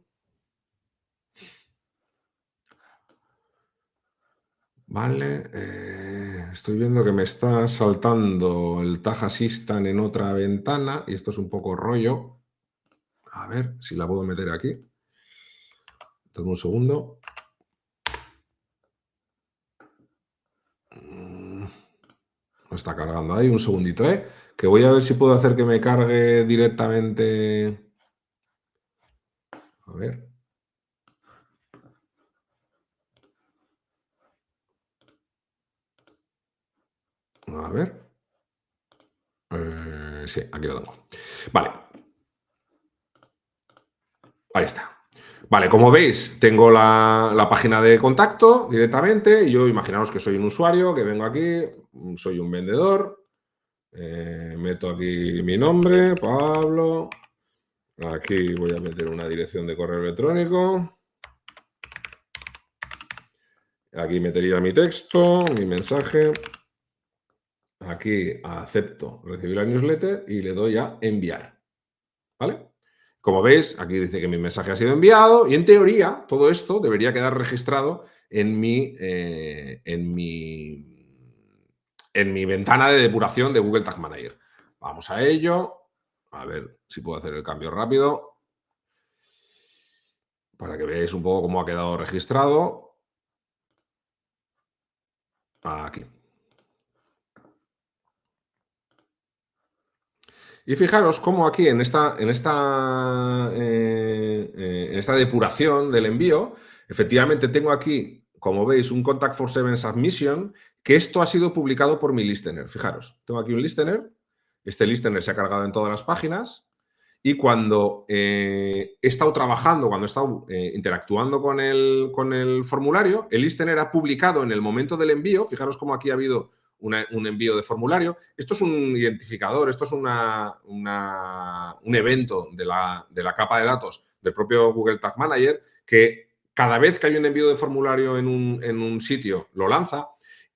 Vale, estoy viendo que me está saltando el Tag Assistant en otra ventana y esto es un poco rollo. A ver si la puedo meter aquí. Dame un segundo. No está cargando ahí, un segundito, que voy a ver si puedo hacer que me cargue directamente. A ver. A ver. Sí, aquí lo tengo. Vale. Ahí está. Vale, como veis, tengo la página de contacto directamente. Y yo imaginaos que soy un usuario, que vengo aquí, soy un vendedor. Meto aquí mi nombre, Pablo. Aquí voy a meter una dirección de correo electrónico. Aquí metería mi texto, mi mensaje. Aquí acepto recibir la newsletter y le doy a enviar. ¿Vale? Como veis, aquí dice que mi mensaje ha sido enviado y en teoría todo esto debería quedar registrado en mi ventana de depuración de Google Tag Manager. Vamos a ello. A ver si puedo hacer el cambio rápido para que veáis un poco cómo ha quedado registrado. Aquí. Y fijaros cómo aquí en esta depuración del envío, efectivamente tengo aquí, como veis, un Contact for Seven Submission, que esto ha sido publicado por mi listener. Fijaros, tengo aquí un listener. Este listener se ha cargado en todas las páginas. Y cuando he estado trabajando, cuando he estado interactuando con el formulario, el listener ha publicado en el momento del envío, fijaros cómo aquí ha habido un envío de formulario. Esto es un identificador, esto es un evento de la capa de datos del propio Google Tag Manager que cada vez que hay un envío de formulario en un sitio lo lanza.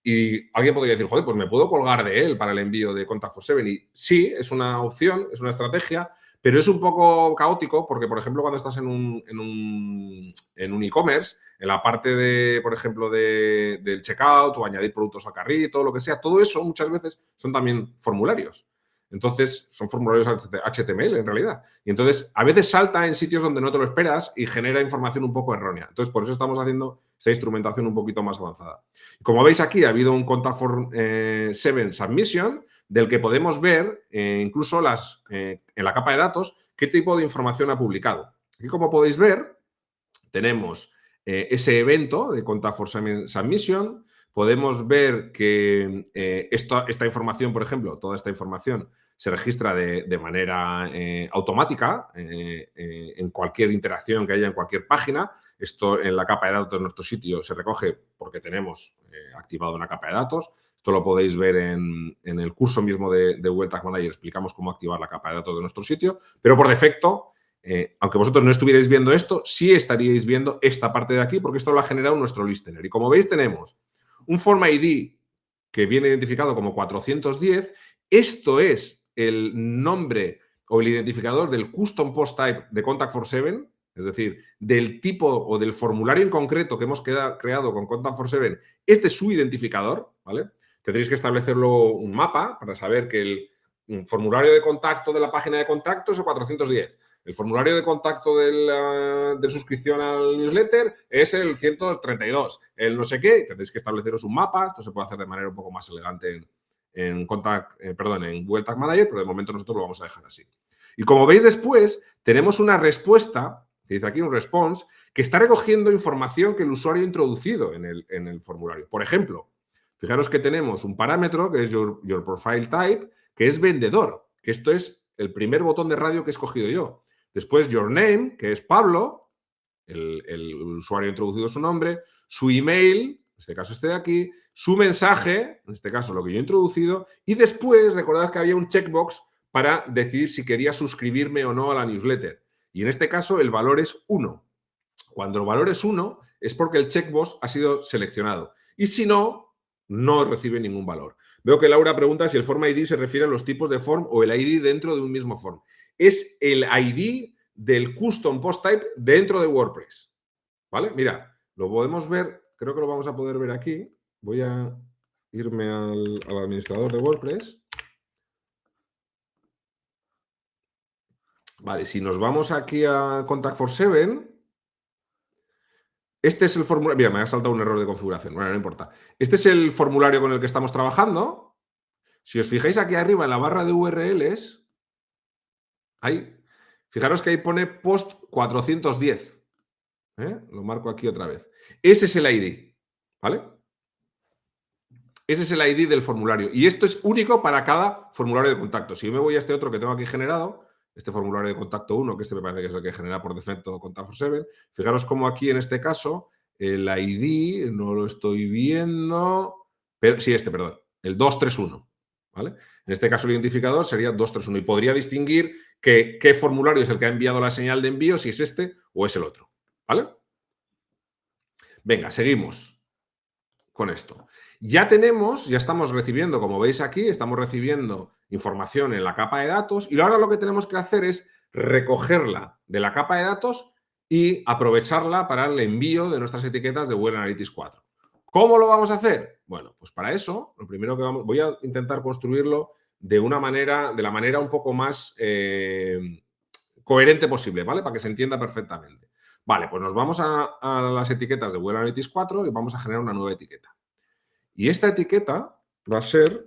Y alguien podría decir, joder, pues me puedo colgar de él para el envío de Contact for Seven. Y sí, es una opción, es una estrategia, pero es un poco caótico porque, por ejemplo, cuando estás en un e-commerce, en la parte de, por ejemplo, del checkout o añadir productos al carrito, lo que sea, todo eso muchas veces son también formularios. Entonces, son formularios HTML en realidad. Y entonces, a veces salta en sitios donde no te lo esperas y genera información un poco errónea. Entonces, por eso estamos haciendo esta instrumentación un poquito más avanzada. Como veis aquí, ha habido un Contact for Seven Submission del que podemos ver incluso en la capa de datos qué tipo de información ha publicado. Aquí, como podéis ver, tenemos ese evento de Contact for Submission. Podemos ver que esta información, por ejemplo, toda esta información se registra de manera automática en cualquier interacción que haya en cualquier página. Esto en la capa de datos de nuestro sitio se recoge porque tenemos activado una capa de datos. Esto lo podéis ver en el curso mismo de Google Tag Manager. Explicamos cómo activar la capa de datos de nuestro sitio. Pero por defecto, aunque vosotros no estuvierais viendo esto, sí estaríais viendo esta parte de aquí porque esto lo ha generado nuestro listener. Y como veis, tenemos un Form ID que viene identificado como 410. Esto es el nombre o el identificador del Custom Post Type de Contact for Seven, es decir, del tipo o del formulario en concreto que hemos creado con Contact for Seven. Este es su identificador, ¿vale? Tendréis que establecerlo un mapa para saber que el formulario de contacto de la página de contacto es el 410. El formulario de contacto de suscripción al newsletter es el 132. El no sé qué, tendréis que estableceros un mapa. Esto se puede hacer de manera un poco más elegante en Google Tag Manager, pero de momento nosotros lo vamos a dejar así. Y como veis después, tenemos una respuesta, que dice aquí un response, que está recogiendo información que el usuario ha introducido en el formulario. Por ejemplo, fijaros que tenemos un parámetro que es your profile type, que es vendedor, que esto es el primer botón de radio que he escogido yo. Después, your name, que es Pablo, el usuario ha introducido su nombre, su email, en este caso este de aquí, su mensaje, en este caso lo que yo he introducido, y después, recordad que había un checkbox para decidir si quería suscribirme o no a la newsletter. Y en este caso el valor es 1. Cuando el valor es 1 es porque el checkbox ha sido seleccionado. Y si no, no recibe ningún valor. Veo que Laura pregunta si el Form ID se refiere a los tipos de form o el ID dentro de un mismo form. Es el ID del Custom Post Type dentro de WordPress. ¿Vale? Mira, lo podemos ver, creo que lo vamos a poder ver aquí. Voy a irme al administrador de WordPress. Vale, si nos vamos aquí a Contact for Seven, este es el formulario. Mira, me ha saltado un error de configuración. Bueno, no importa. Este es el formulario con el que estamos trabajando. Si os fijáis aquí arriba en la barra de URLs, fijaros que ahí pone post 410. Lo marco aquí otra vez. Ese es el ID. ¿Vale? Ese es el ID del formulario. Y esto es único para cada formulario de contacto. Si yo me voy a este otro que tengo aquí generado, este formulario de contacto 1, que este me parece que es el que genera por defecto Contact47, fijaros cómo aquí en este caso el ID, no lo estoy viendo, pero sí, perdón, el 231. ¿Vale? En este caso el identificador sería 231 y podría distinguir qué formulario es el que ha enviado la señal de envío, si es este o es el otro. ¿Vale? Venga, seguimos con esto. Ya estamos recibiendo, como veis aquí, estamos recibiendo información en la capa de datos y ahora lo que tenemos que hacer es recogerla de la capa de datos y aprovecharla para el envío de nuestras etiquetas de Google Analytics 4. ¿Cómo lo vamos a hacer? Bueno, pues para eso, lo primero que voy a intentar construirlo de la manera un poco más coherente posible, ¿vale? Para que se entienda perfectamente. Vale, pues nos vamos a las etiquetas de Google Analytics 4 y vamos a generar una nueva etiqueta. Y esta etiqueta va a ser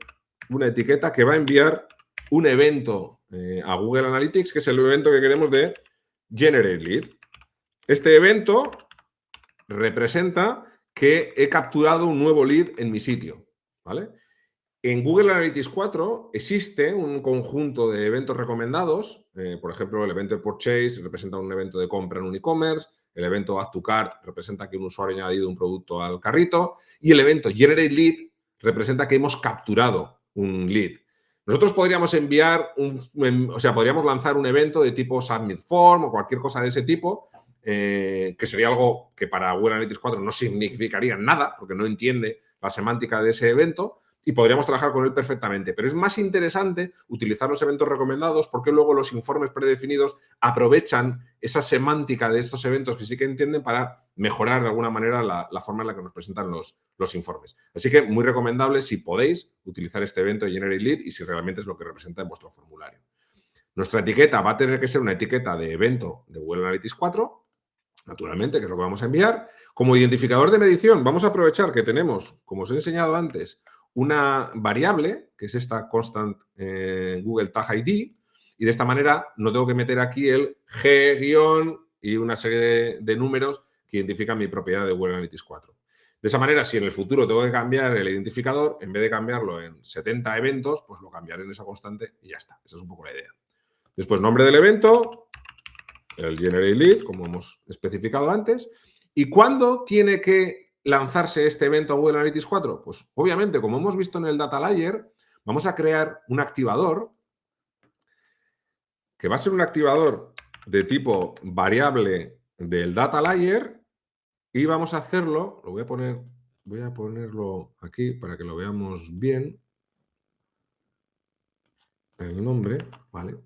una etiqueta que va a enviar un evento a Google Analytics, que es el evento que queremos de Generate Lead. Este evento representa que he capturado un nuevo lead en mi sitio, ¿vale? En Google Analytics 4 existe un conjunto de eventos recomendados. Por ejemplo, el evento de Purchase representa un evento de compra en un e-commerce. El evento Add to Cart representa que un usuario ha añadido un producto al carrito. Y el evento Generate Lead representa que hemos capturado un lead. Nosotros podríamos podríamos lanzar un evento de tipo Submit Form o cualquier cosa de ese tipo, que sería algo que para Google Analytics 4 no significaría nada, porque no entiende la semántica de ese evento. Y podríamos trabajar con él perfectamente. Pero es más interesante utilizar los eventos recomendados porque luego los informes predefinidos aprovechan esa semántica de estos eventos que sí que entienden para mejorar de alguna manera la forma en la que nos presentan los informes. Así que muy recomendable, si podéis, utilizar este evento de Generate Lead y si realmente es lo que representa en vuestro formulario. Nuestra etiqueta va a tener que ser una etiqueta de evento de Google Analytics 4, naturalmente, que es lo que vamos a enviar. Como identificador de medición, vamos a aprovechar que tenemos, como os he enseñado antes, una variable, que es esta constant Google Tag ID, y de esta manera no tengo que meter aquí el G- y una serie de números que identifican mi propiedad de Google Analytics 4. De esa manera, si en el futuro tengo que cambiar el identificador, en vez de cambiarlo en 70 eventos, pues lo cambiaré en esa constante y ya está. Esa es un poco la idea. Después, nombre del evento, el Generate Lead, como hemos especificado antes. ¿Y cuándo tiene que lanzarse este evento a Google Analytics 4? Pues obviamente, como hemos visto en el Data Layer, vamos a crear un activador que va a ser un activador de tipo variable del Data Layer y vamos a hacerlo, voy a ponerlo aquí para que lo veamos bien, el nombre, ¿vale?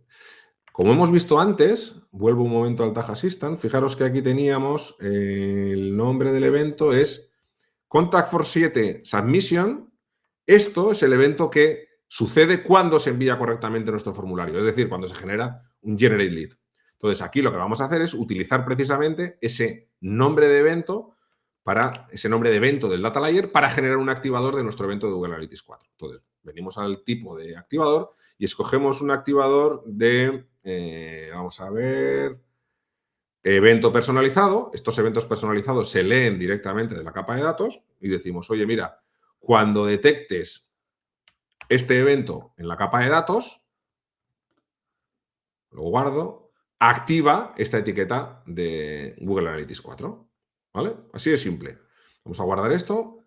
Como hemos visto antes, vuelvo un momento al Tag Assistant, fijaros que aquí teníamos el nombre del evento es Contact47 Submission. Esto es el evento que sucede cuando se envía correctamente nuestro formulario, es decir, cuando se genera un Generate Lead. Entonces, aquí lo que vamos a hacer es utilizar precisamente ese nombre de evento del Data Layer para generar un activador de nuestro evento de Google Analytics 4. Entonces, venimos al tipo de activador y escogemos un activador de, vamos a ver, evento personalizado. Estos eventos personalizados se leen directamente de la capa de datos y decimos, oye, mira, cuando detectes este evento en la capa de datos, lo guardo, activa esta etiqueta de Google Analytics 4. ¿Vale? Así de simple. Vamos a guardar esto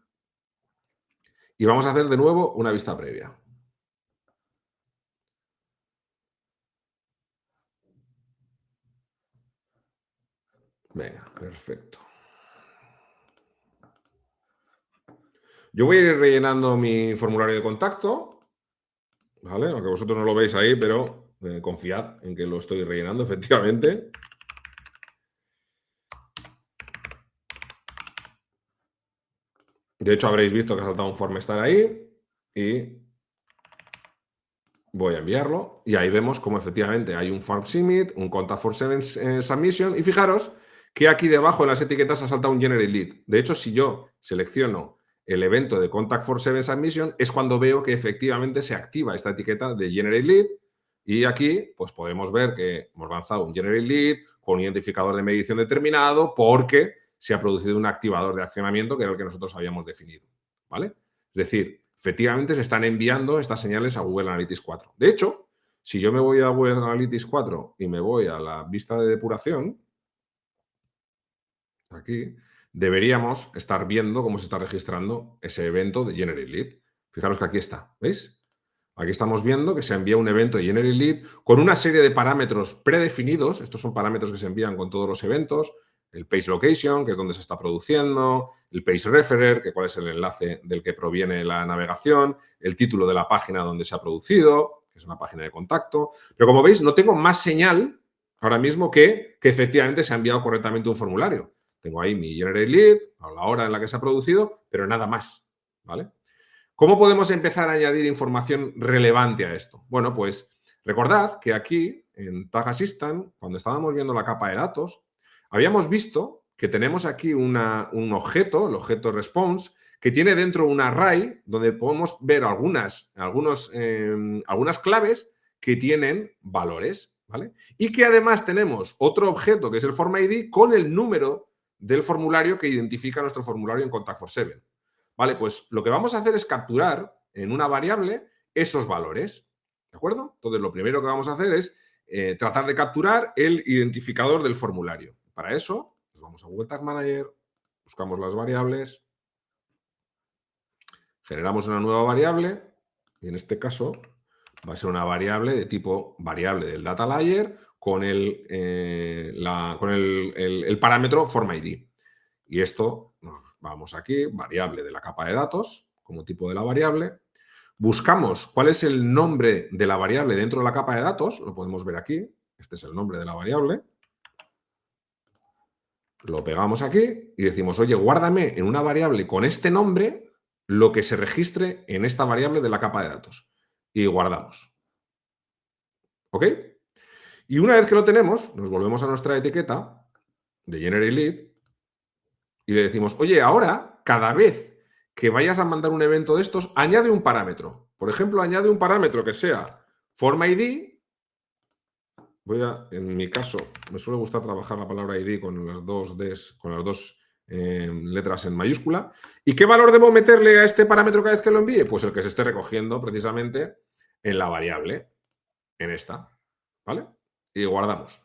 y vamos a hacer de nuevo una vista previa. Venga, perfecto. Yo voy a ir rellenando mi formulario de contacto, ¿vale? Aunque vosotros no lo veis ahí, pero confiad en que lo estoy rellenando, efectivamente. De hecho, habréis visto que ha saltado un form estar ahí y voy a enviarlo. Y ahí vemos cómo efectivamente hay un form submit, un Contact47 submission. Y fijaros que aquí debajo en las etiquetas ha saltado un Generate Lead. De hecho, si yo selecciono el evento de Contact47 submission, es cuando veo que efectivamente se activa esta etiqueta de Generate Lead. Y aquí pues podemos ver que hemos lanzado un Generate Lead con un identificador de medición determinado porque se ha producido un activador de accionamiento que era el que nosotros habíamos definido, ¿vale? Es decir, efectivamente se están enviando estas señales a Google Analytics 4. De hecho, si yo me voy a Google Analytics 4 y me voy a la vista de depuración, aquí, deberíamos estar viendo cómo se está registrando ese evento de Generate Lead. Fijaros que aquí está, ¿veis? Aquí estamos viendo que se envía un evento de Generate Lead con una serie de parámetros predefinidos. Estos son parámetros que se envían con todos los eventos. El page location, que es donde se está produciendo, el page referer, que cuál es el enlace del que proviene la navegación, el título de la página donde se ha producido, que es una página de contacto. Pero como veis, no tengo más señal ahora mismo que efectivamente se ha enviado correctamente un formulario. Tengo ahí mi Generate Lead, a la hora en la que se ha producido, pero nada más, ¿vale? ¿Cómo podemos empezar a añadir información relevante a esto? Bueno, pues recordad que aquí, en Tag Assistant, cuando estábamos viendo la capa de datos, habíamos visto que tenemos aquí un objeto, el objeto response, que tiene dentro un array donde podemos ver algunas claves que tienen valores, ¿vale? Y que además tenemos otro objeto que es el Form ID con el número del formulario que identifica nuestro formulario en Contact47. Vale, pues lo que vamos a hacer es capturar en una variable esos valores, ¿de acuerdo? Entonces, lo primero que vamos a hacer es tratar de capturar el identificador del formulario. Para eso, pues vamos a Google Tag Manager, buscamos las variables, generamos una nueva variable y en este caso va a ser una variable de tipo variable del data layer con el parámetro Form ID. Y esto nos vamos aquí, variable de la capa de datos, como tipo de la variable. Buscamos cuál es el nombre de la variable dentro de la capa de datos, lo podemos ver aquí. Este es el nombre de la variable. Lo pegamos aquí y decimos, oye, guárdame en una variable con este nombre lo que se registre en esta variable de la capa de datos. Y guardamos. ¿Ok? Y una vez que lo tenemos, nos volvemos a nuestra etiqueta de Generate Lead y le decimos, oye, ahora, cada vez que vayas a mandar un evento de estos, añade un parámetro. Por ejemplo, añade un parámetro que sea Form ID. En mi caso, me suele gustar trabajar la palabra ID con las dos Ds, con las dos letras en mayúscula. ¿Y qué valor debo meterle a este parámetro cada vez que lo envíe? Pues el que se esté recogiendo precisamente en la variable, en esta, ¿vale? Y guardamos.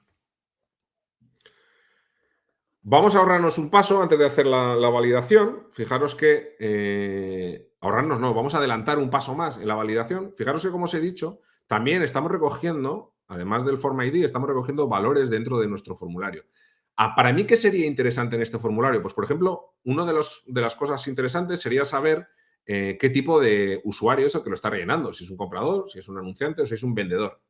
Vamos a ahorrarnos un paso antes de hacer la validación. Fijaros que ahorrarnos no, vamos a adelantar un paso más en la validación. Fijaros que, como os he dicho, también estamos recogiendo, además del Form ID, estamos recogiendo valores dentro de nuestro formulario. Para mí, ¿qué sería interesante en este formulario? Pues, por ejemplo, una de las cosas interesantes sería saber qué tipo de usuario es el que lo está rellenando. Si es un comprador, si es un anunciante o si es un vendedor.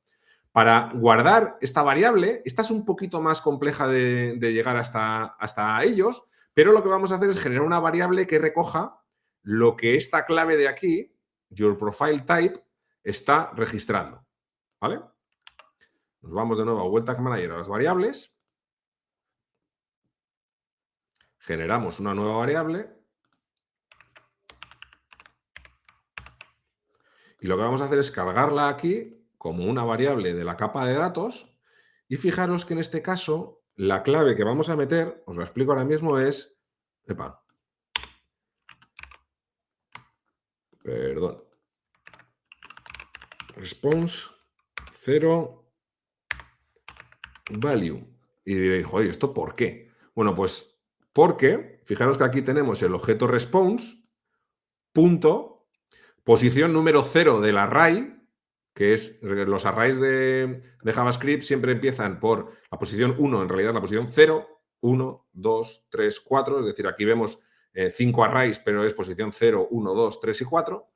Para guardar esta variable, esta es un poquito más compleja de llegar hasta ellos, pero lo que vamos a hacer es generar una variable que recoja lo que esta clave de aquí, yourProfileType, está registrando. ¿Vale? Nos vamos de nuevo a Google Tag Manager a las variables. Generamos una nueva variable. Y lo que vamos a hacer es cargarla aquí como una variable de la capa de datos. Y fijaros que en este caso, la clave que vamos a meter, os la explico ahora mismo, es... Response 0 value. Y diréis, joder, ¿esto por qué? Bueno, pues porque, fijaros que aquí tenemos el objeto response, punto, posición número 0 del array, que es, los arrays de JavaScript siempre empiezan por la posición 1, en realidad la posición 0, 1, 2, 3, 4, es decir, aquí vemos 5 arrays, pero es posición 0, 1, 2, 3 y 4,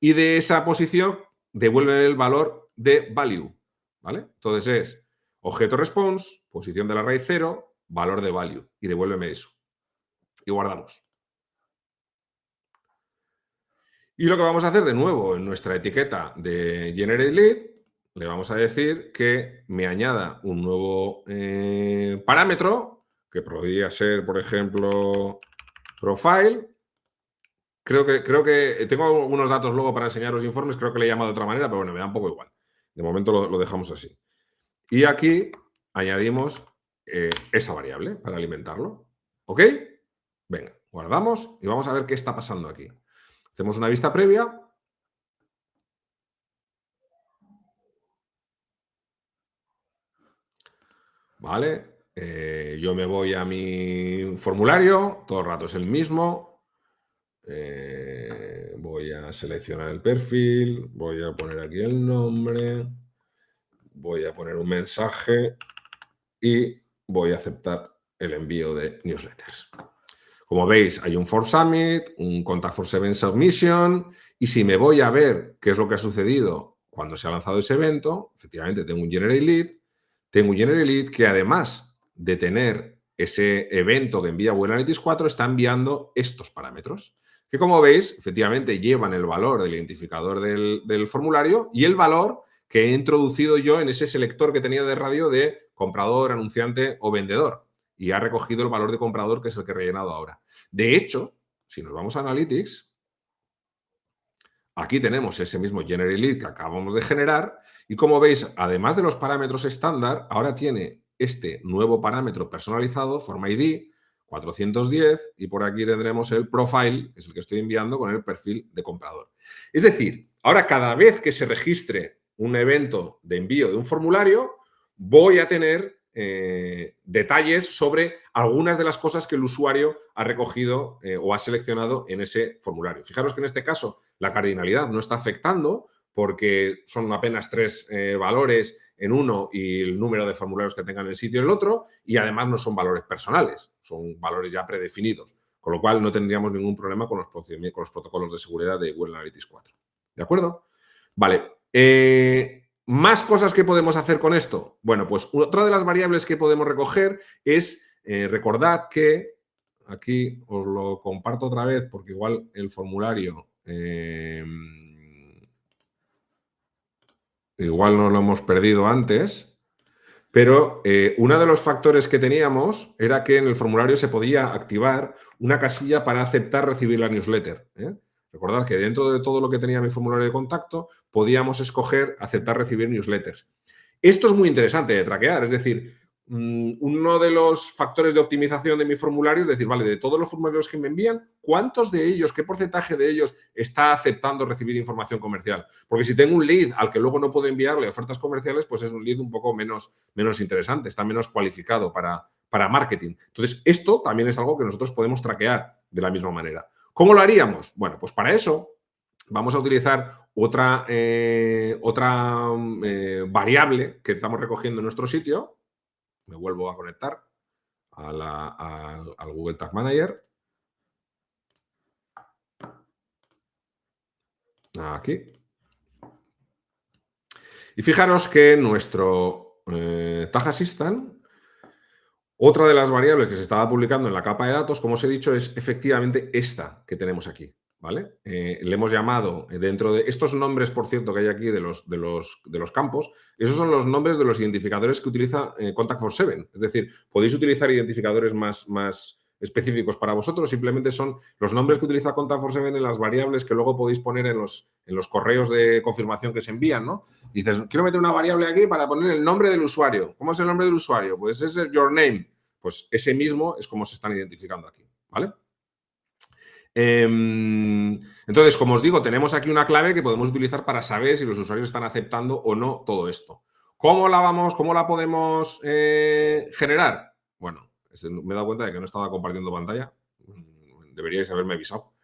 y de esa posición devuelve el valor de value, ¿vale? Entonces es objeto response, posición del array 0, valor de value, y devuélveme eso. Y guardamos. Y lo que vamos a hacer de nuevo en nuestra etiqueta de Generate Lead, le vamos a decir que me añada un nuevo parámetro, que podría ser, por ejemplo, profile. Creo que tengo algunos datos luego para enseñaros informes, creo que le he llamado de otra manera, pero bueno, me da un poco igual. De momento lo dejamos así. Y aquí añadimos esa variable para alimentarlo. ¿Ok? Venga, guardamos y vamos a ver qué está pasando aquí. Hacemos una vista previa ¿vale? Yo me voy a mi formulario, todo el rato es el mismo. Voy a seleccionar el perfil, voy a poner aquí el nombre, voy a poner un mensaje y voy a aceptar el envío de newsletters. Como veis, hay un For Summit, un Contact for Seven Submission, y si me voy a ver qué es lo que ha sucedido cuando se ha lanzado ese evento, efectivamente tengo un Generate Lead que además de tener ese evento que envía Google Analytics 4, está enviando estos parámetros, que como veis, efectivamente llevan el valor del identificador del formulario y el valor que he introducido yo en ese selector que tenía de radio de comprador, anunciante o vendedor. Y ha recogido el valor de comprador, que es el que he rellenado ahora. De hecho, si nos vamos a Analytics, aquí tenemos ese mismo Generate Lead que acabamos de generar y como veis, además de los parámetros estándar, ahora tiene este nuevo parámetro personalizado, Form ID 410 y por aquí tendremos el Profile, que es el que estoy enviando con el perfil de comprador. Es decir, ahora cada vez que se registre un evento de envío de un formulario, voy a tener detalles sobre algunas de las cosas que el usuario ha recogido o ha seleccionado en ese formulario. Fijaros que en este caso la cardinalidad no está afectando porque son apenas 3 valores en uno y el número de formularios que tengan en el sitio en el otro y además no son valores personales, son valores ya predefinidos, con lo cual no tendríamos ningún problema con los protocolos de seguridad de Google Analytics 4. ¿De acuerdo? Vale. ¿Más cosas que podemos hacer con esto? Bueno, pues otra de las variables que podemos recoger es, recordad que, aquí os lo comparto otra vez porque igual el formulario igual no lo hemos perdido antes, pero uno de los factores que teníamos era que en el formulario se podía activar una casilla para aceptar recibir la newsletter. Recordad que dentro de todo lo que tenía mi formulario de contacto podíamos escoger aceptar recibir newsletters. Esto es muy interesante de traquear, es decir, uno de los factores de optimización de mi formulario es decir, vale, de todos los formularios que me envían, ¿cuántos de ellos, qué porcentaje de ellos está aceptando recibir información comercial? Porque si tengo un lead al que luego no puedo enviarle ofertas comerciales, pues es un lead un poco menos interesante, está menos cualificado para marketing. Entonces, esto también es algo que nosotros podemos traquear de la misma manera. ¿Cómo lo haríamos? Bueno, pues para eso vamos a utilizar otra variable que estamos recogiendo en nuestro sitio. Me vuelvo a conectar al Google Tag Manager. Aquí. Y fijaros que nuestro Tag Assistant, otra de las variables que se estaba publicando en la capa de datos, como os he dicho, es efectivamente esta que tenemos aquí. ¿Vale? Le hemos llamado dentro de estos nombres, por cierto, que hay aquí de los campos, esos son los nombres de los identificadores que utiliza Contact for Seven. Es decir, podéis utilizar identificadores más específicos para vosotros, simplemente son los nombres que utiliza Contact for Seven en las variables que luego podéis poner en los correos de confirmación que se envían, ¿no? Dices, quiero meter una variable aquí para poner el nombre del usuario. ¿Cómo es el nombre del usuario? Pues es el your name. Pues ese mismo es como se están identificando aquí, ¿vale? Entonces, como os digo, tenemos aquí una clave que podemos utilizar para saber si los usuarios están aceptando o no todo esto. ¿Cómo la podemos generar? Bueno, me he dado cuenta de que no estaba compartiendo pantalla. Deberíais haberme avisado.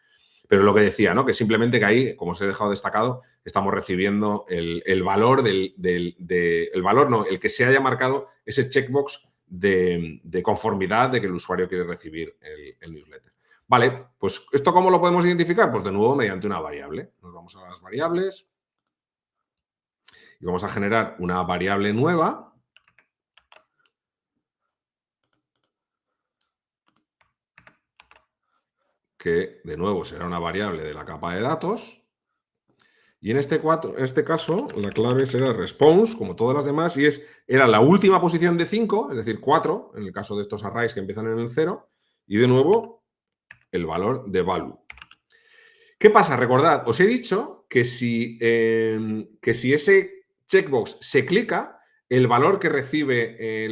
Pero lo que decía, ¿no? Que simplemente que ahí, como os he dejado destacado, estamos recibiendo el valor el valor no, el que se haya marcado ese checkbox de conformidad de que el usuario quiere recibir el newsletter. Vale, pues ¿esto cómo lo podemos identificar? Pues de nuevo mediante una variable. Nos vamos a las variables y vamos a generar una variable nueva que de nuevo será una variable de la capa de datos y en este caso la clave será response, como todas las demás, y era la última posición de 5, es decir, 4, en el caso de estos arrays que empiezan en el 0, y de nuevo el valor de value. ¿Qué pasa? Recordad, os he dicho que si ese checkbox se clica, el valor que recibe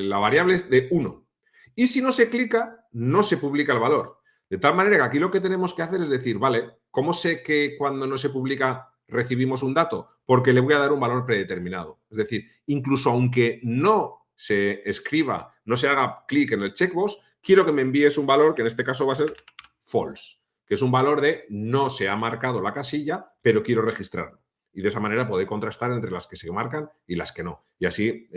la variable es de 1. Y si no se clica, no se publica el valor. De tal manera que aquí lo que tenemos que hacer es decir, vale, ¿cómo sé que cuando no se publica recibimos un dato? Porque le voy a dar un valor predeterminado. Es decir, incluso aunque no se escriba, no se haga clic en el checkbox, quiero que me envíes un valor que en este caso va a ser false, que es un valor de no se ha marcado la casilla, pero quiero registrarlo. Y de esa manera poder contrastar entre las que se marcan y las que no. Y así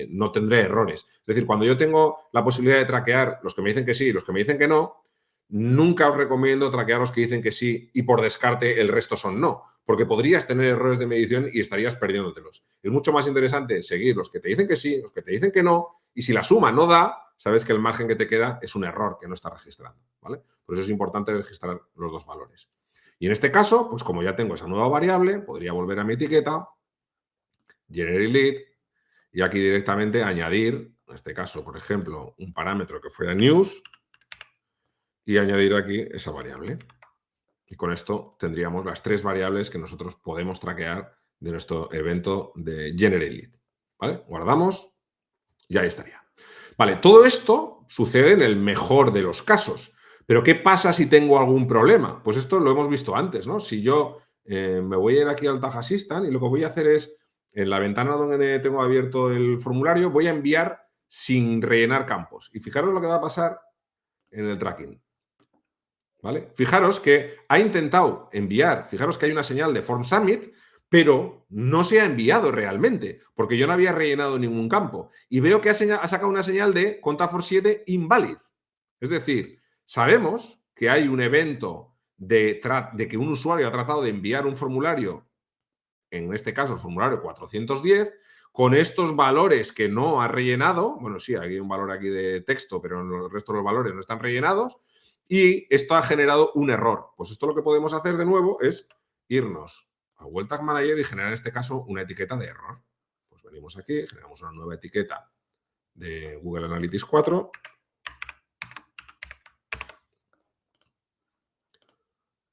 no tendré errores. Es decir, cuando yo tengo la posibilidad de traquear los que me dicen que sí y los que me dicen que no, nunca os recomiendo traquear los que dicen que sí y por descarte el resto son no, porque podrías tener errores de medición y estarías perdiéndotelos. Es mucho más interesante seguir los que te dicen que sí, los que te dicen que no, y si la suma no da, sabes que el margen que te queda es un error que no estás registrando, ¿vale? Por eso es importante registrar los dos valores. Y en este caso, pues como ya tengo esa nueva variable, podría volver a mi etiqueta, generate lead, y aquí directamente añadir, en este caso, por ejemplo, un parámetro que fuera news y añadir aquí esa variable. Y con esto tendríamos las 3 variables que nosotros podemos traquear de nuestro evento de generate lead. ¿Vale? Guardamos y ahí estaría. Vale, todo esto sucede en el mejor de los casos. Pero ¿qué pasa si tengo algún problema? Pues esto lo hemos visto antes, ¿no? Si yo me voy a ir aquí al Tag Assistant y lo que voy a hacer es, en la ventana donde tengo abierto el formulario, voy a enviar sin rellenar campos. Y fijaros lo que va a pasar en el tracking. ¿Vale? Fijaros que ha intentado enviar, fijaros que hay una señal de Form Submit, pero no se ha enviado realmente, porque yo no había rellenado ningún campo. Y veo que ha sacado una señal de Contact for 7 invalid. Es decir, sabemos que hay un evento de que un usuario ha tratado de enviar un formulario, en este caso el formulario 410, con estos valores que no ha rellenado. Bueno, sí, hay un valor aquí de texto, pero el resto de los valores no están rellenados. Y esto ha generado un error. Pues esto lo que podemos hacer de nuevo es irnos a Google Tag Manager y generar en este caso una etiqueta de error. Pues venimos aquí, generamos una nueva etiqueta de Google Analytics 4.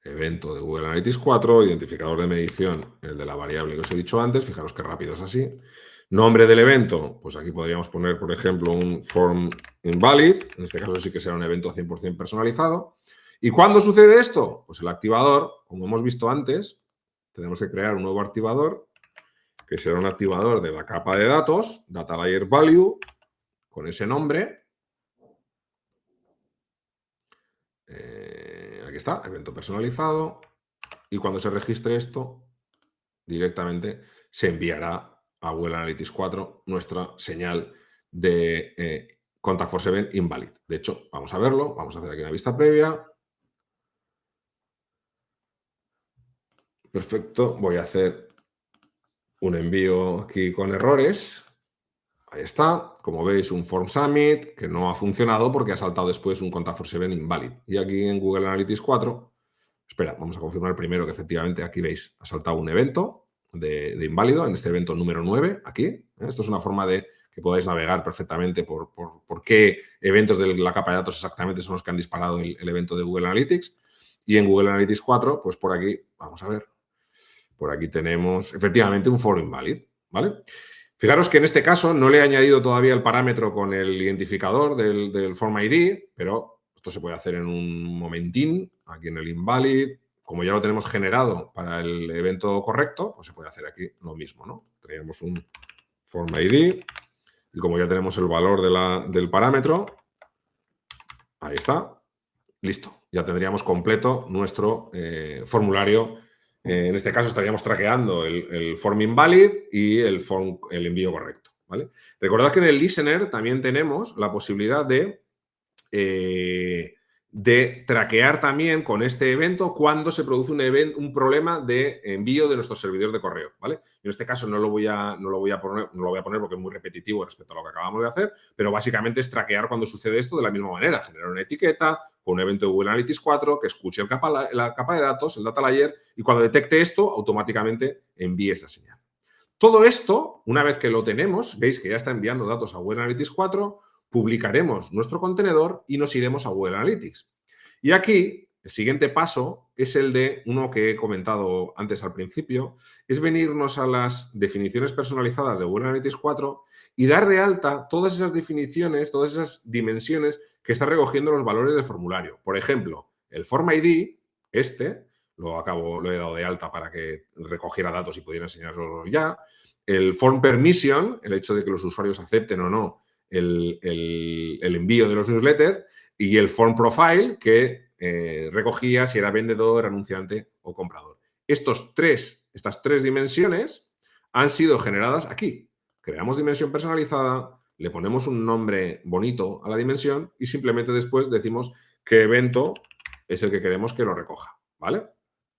Evento de Google Analytics 4, identificador de medición, el de la variable que os he dicho antes. Fijaros qué rápido es así. Nombre del evento, pues aquí podríamos poner, por ejemplo, un form invalid. En este caso sí que será un evento 100% personalizado. ¿Y cuándo sucede esto? Pues el activador, como hemos visto antes, tenemos que crear un nuevo activador, que será un activador de la capa de datos, data layer value, con ese nombre. Aquí está, evento personalizado. Y cuando se registre esto, directamente se enviará a Google Analytics 4 nuestra señal de Contact for 7 invalid. De hecho, vamos a verlo. Vamos a hacer aquí una vista previa. Perfecto. Voy a hacer un envío aquí con errores. Ahí está. Como veis, un Form Submit que no ha funcionado porque ha saltado después un Contact for 7 invalid. Y aquí en Google Analytics 4, espera, vamos a confirmar primero que efectivamente aquí veis, ha saltado un evento de inválido, en este evento número 9, aquí. Esto es una forma de que podáis navegar perfectamente por qué eventos de la capa de datos exactamente son los que han disparado el evento de Google Analytics. Y en Google Analytics 4, pues por aquí, vamos a ver, por aquí tenemos efectivamente un form invalid, ¿vale? Fijaros que en este caso no le he añadido todavía el parámetro con el identificador del form ID, pero esto se puede hacer en un momentín, aquí en el invalid. Como ya lo tenemos generado para el evento correcto, pues se puede hacer aquí lo mismo, ¿no? Tenemos un form ID y como ya tenemos el valor del parámetro, ahí está, listo. Ya tendríamos completo nuestro formulario. En este caso estaríamos traqueando el form invalid y el envío correcto, ¿vale? Recordad que en el listener también tenemos la posibilidad de traquear también con este evento cuando se produce un problema de envío de nuestro servidor de correo, ¿vale? En este caso no lo voy a poner porque es muy repetitivo respecto a lo que acabamos de hacer, pero básicamente es traquear cuando sucede esto de la misma manera, generar una etiqueta con un evento de Google Analytics 4 que escuche la capa de datos, el data layer, y cuando detecte esto, automáticamente envíe esa señal. Todo esto, una vez que lo tenemos, veis que ya está enviando datos a Google Analytics 4, publicaremos nuestro contenedor y nos iremos a Google Analytics. Y aquí, el siguiente paso es el de uno que he comentado antes al principio, es venirnos a las definiciones personalizadas de Google Analytics 4 y dar de alta todas esas definiciones, todas esas dimensiones que está recogiendo los valores del formulario. Por ejemplo, el Form ID, lo he dado de alta para que recogiera datos y pudiera enseñarlo ya. el form permission, el hecho de que los usuarios acepten o no el envío de los newsletters, y el form profile, que recogía si era vendedor, anunciante o comprador. Estas tres dimensiones han sido generadas aquí. Creamos dimensión personalizada, le ponemos un nombre bonito a la dimensión y simplemente después decimos qué evento es el que queremos que lo recoja, ¿vale?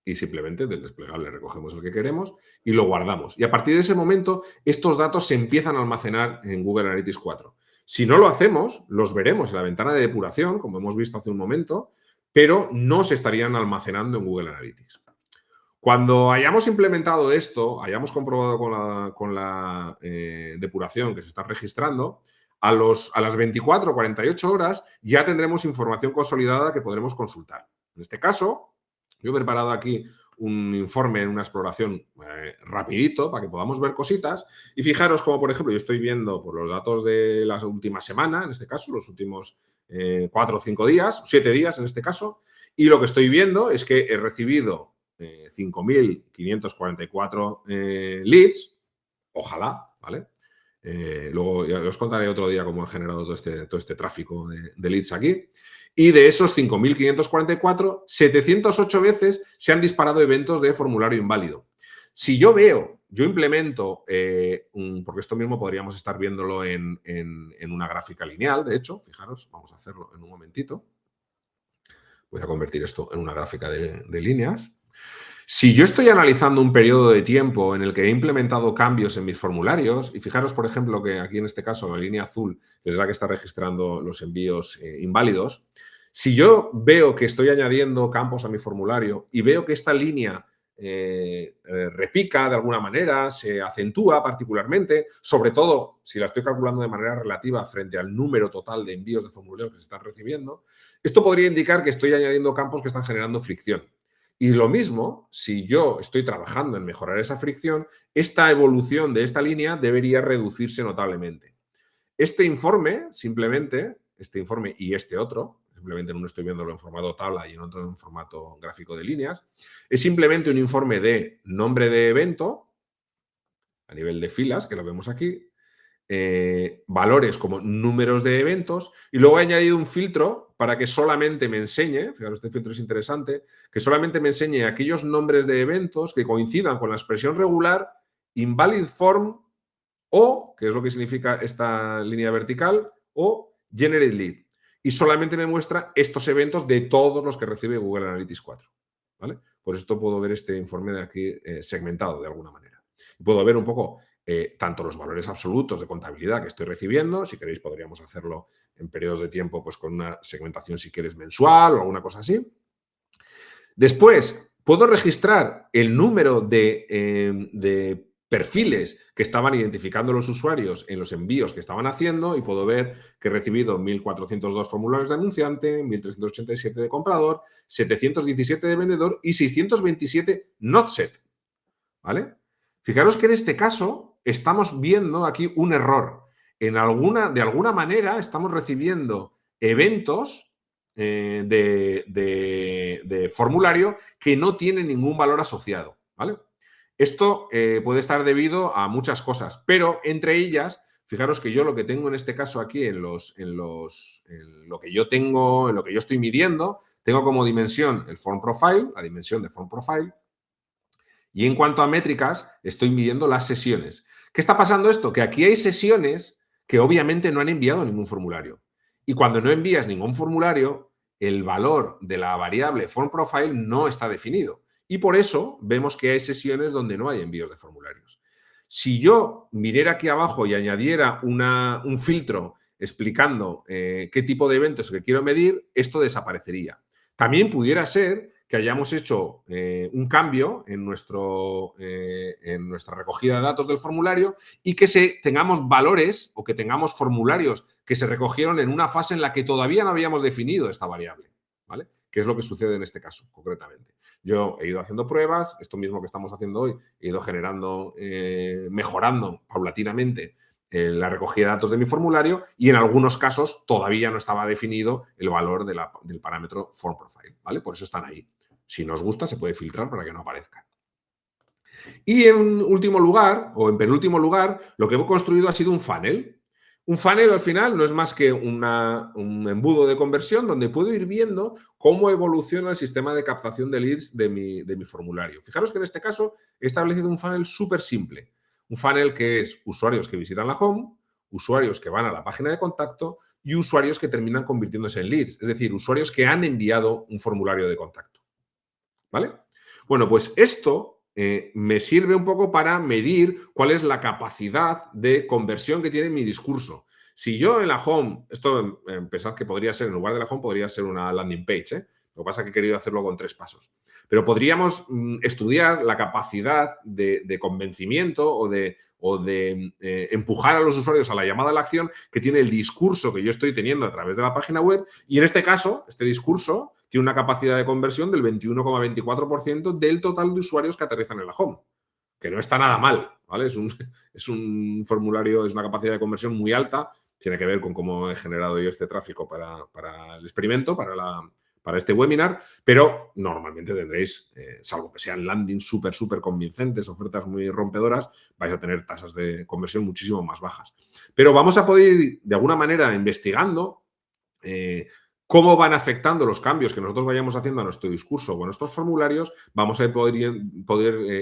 Y simplemente del desplegable recogemos el que queremos y lo guardamos. Y a partir de ese momento, estos datos se empiezan a almacenar en Google Analytics 4. Si no lo hacemos, los veremos en la ventana de depuración, como hemos visto hace un momento, pero no se estarían almacenando en Google Analytics. Cuando hayamos implementado esto, hayamos comprobado con la depuración que se está registrando, a las 24 o 48 horas ya tendremos información consolidada que podremos consultar. En este caso, yo he preparado aquí un informe en una exploración rapidito para que podamos ver cositas y fijaros como, por ejemplo, yo estoy viendo por los datos de la última semana, en este caso, los últimos 4 o 5 días, 7 días en este caso, y lo que estoy viendo es que he recibido 5.544 leads, ojalá, ¿vale? Luego ya os contaré otro día cómo he generado todo este tráfico de leads aquí. Y de esos 5.544, 708 veces se han disparado eventos de formulario inválido. Si yo implemento, porque esto mismo podríamos estar viéndolo en una gráfica lineal, de hecho, fijaros, vamos a hacerlo en un momentito. Voy a convertir esto en una gráfica de líneas. Si yo estoy analizando un periodo de tiempo en el que he implementado cambios en mis formularios, y fijaros, por ejemplo, que aquí en este caso la línea azul es la que está registrando los envíos inválidos, si yo veo que estoy añadiendo campos a mi formulario y veo que esta línea repica de alguna manera, se acentúa particularmente, sobre todo si la estoy calculando de manera relativa frente al número total de envíos de formularios que se están recibiendo, esto podría indicar que estoy añadiendo campos que están generando fricción. Y lo mismo, si yo estoy trabajando en mejorar esa fricción, esta evolución de esta línea debería reducirse notablemente. Este informe y este otro, simplemente en uno estoy viéndolo en formato tabla y en otro en formato gráfico de líneas, es simplemente un informe de nombre de evento, a nivel de filas, que lo vemos aquí, valores como números de eventos, y luego he añadido un filtro para que solamente me enseñe, fijaros, este filtro es interesante, que solamente me enseñe aquellos nombres de eventos que coincidan con la expresión regular, invalid form o, que es lo que significa esta línea vertical, o generate lead. Y solamente me muestra estos eventos de todos los que recibe Google Analytics 4. ¿Vale? Por esto puedo ver este informe de aquí segmentado de alguna manera. Puedo ver un poco tanto los valores absolutos de contabilidad que estoy recibiendo, si queréis podríamos hacerlo en periodos de tiempo pues con una segmentación si quieres mensual o alguna cosa así. Después, puedo registrar el número de perfiles que estaban identificando los usuarios en los envíos que estaban haciendo y puedo ver que he recibido 1.402 formularios de anunciante, 1.387 de comprador, 717 de vendedor y 627 not set. ¿Vale? Fijaros que en este caso estamos viendo aquí un error. De alguna manera estamos recibiendo eventos de formulario que no tienen ningún valor asociado. ¿Vale? Esto puede estar debido a muchas cosas, pero entre ellas, fijaros que yo lo que tengo en este caso aquí, en lo que yo tengo, en lo que yo estoy midiendo, tengo como dimensión el form profile, la dimensión de form profile, y en cuanto a métricas, estoy midiendo las sesiones. ¿Qué está pasando esto? Que aquí hay sesiones que obviamente no han enviado ningún formulario. Y cuando no envías ningún formulario, el valor de la variable form profile no está definido. Y por eso vemos que hay sesiones donde no hay envíos de formularios. Si yo viniera aquí abajo y añadiera un filtro explicando qué tipo de eventos que quiero medir, esto desaparecería. También pudiera ser que hayamos hecho un cambio en nuestra recogida de datos del formulario y que tengamos valores o que tengamos formularios que se recogieron en una fase en la que todavía no habíamos definido esta variable, ¿vale? Que es lo que sucede en este caso, concretamente. Yo he ido haciendo pruebas, esto mismo que estamos haciendo hoy, he ido generando, mejorando paulatinamente la recogida de datos de mi formulario y en algunos casos todavía no estaba definido el valor del parámetro form profile, ¿vale? Por eso están ahí. Si nos gusta, se puede filtrar para que no aparezca. Y en último lugar, o en penúltimo lugar, lo que hemos construido ha sido un funnel. Un funnel al final no es más que un embudo de conversión donde puedo ir viendo cómo evoluciona el sistema de captación de leads de mi formulario. Fijaros que en este caso he establecido un funnel súper simple. Un funnel que es usuarios que visitan la home, usuarios que van a la página de contacto y usuarios que terminan convirtiéndose en leads. Es decir, usuarios que han enviado un formulario de contacto. ¿Vale? Bueno, pues esto me sirve un poco para medir cuál es la capacidad de conversión que tiene mi discurso. Si yo en la home, esto pensad que podría ser, en lugar de la home, podría ser una landing page, ¿eh? Lo que pasa es que he querido hacerlo con 3 pasos. Pero podríamos estudiar la capacidad de convencimiento o de empujar a los usuarios a la llamada a la acción que tiene el discurso que yo estoy teniendo a través de la página web. Y en este caso, este discurso tiene una capacidad de conversión del 21,24% del total de usuarios que aterrizan en la home, que no está nada mal, ¿vale? Es un formulario, es una capacidad de conversión muy alta, tiene que ver con cómo he generado yo este tráfico para el experimento, para este webinar, pero normalmente tendréis, salvo que sean landings súper convincentes, ofertas muy rompedoras, vais a tener tasas de conversión muchísimo más bajas. Pero vamos a poder ir, de alguna manera, investigando cómo van afectando los cambios que nosotros vayamos haciendo a nuestro discurso o a nuestros formularios. Vamos a poder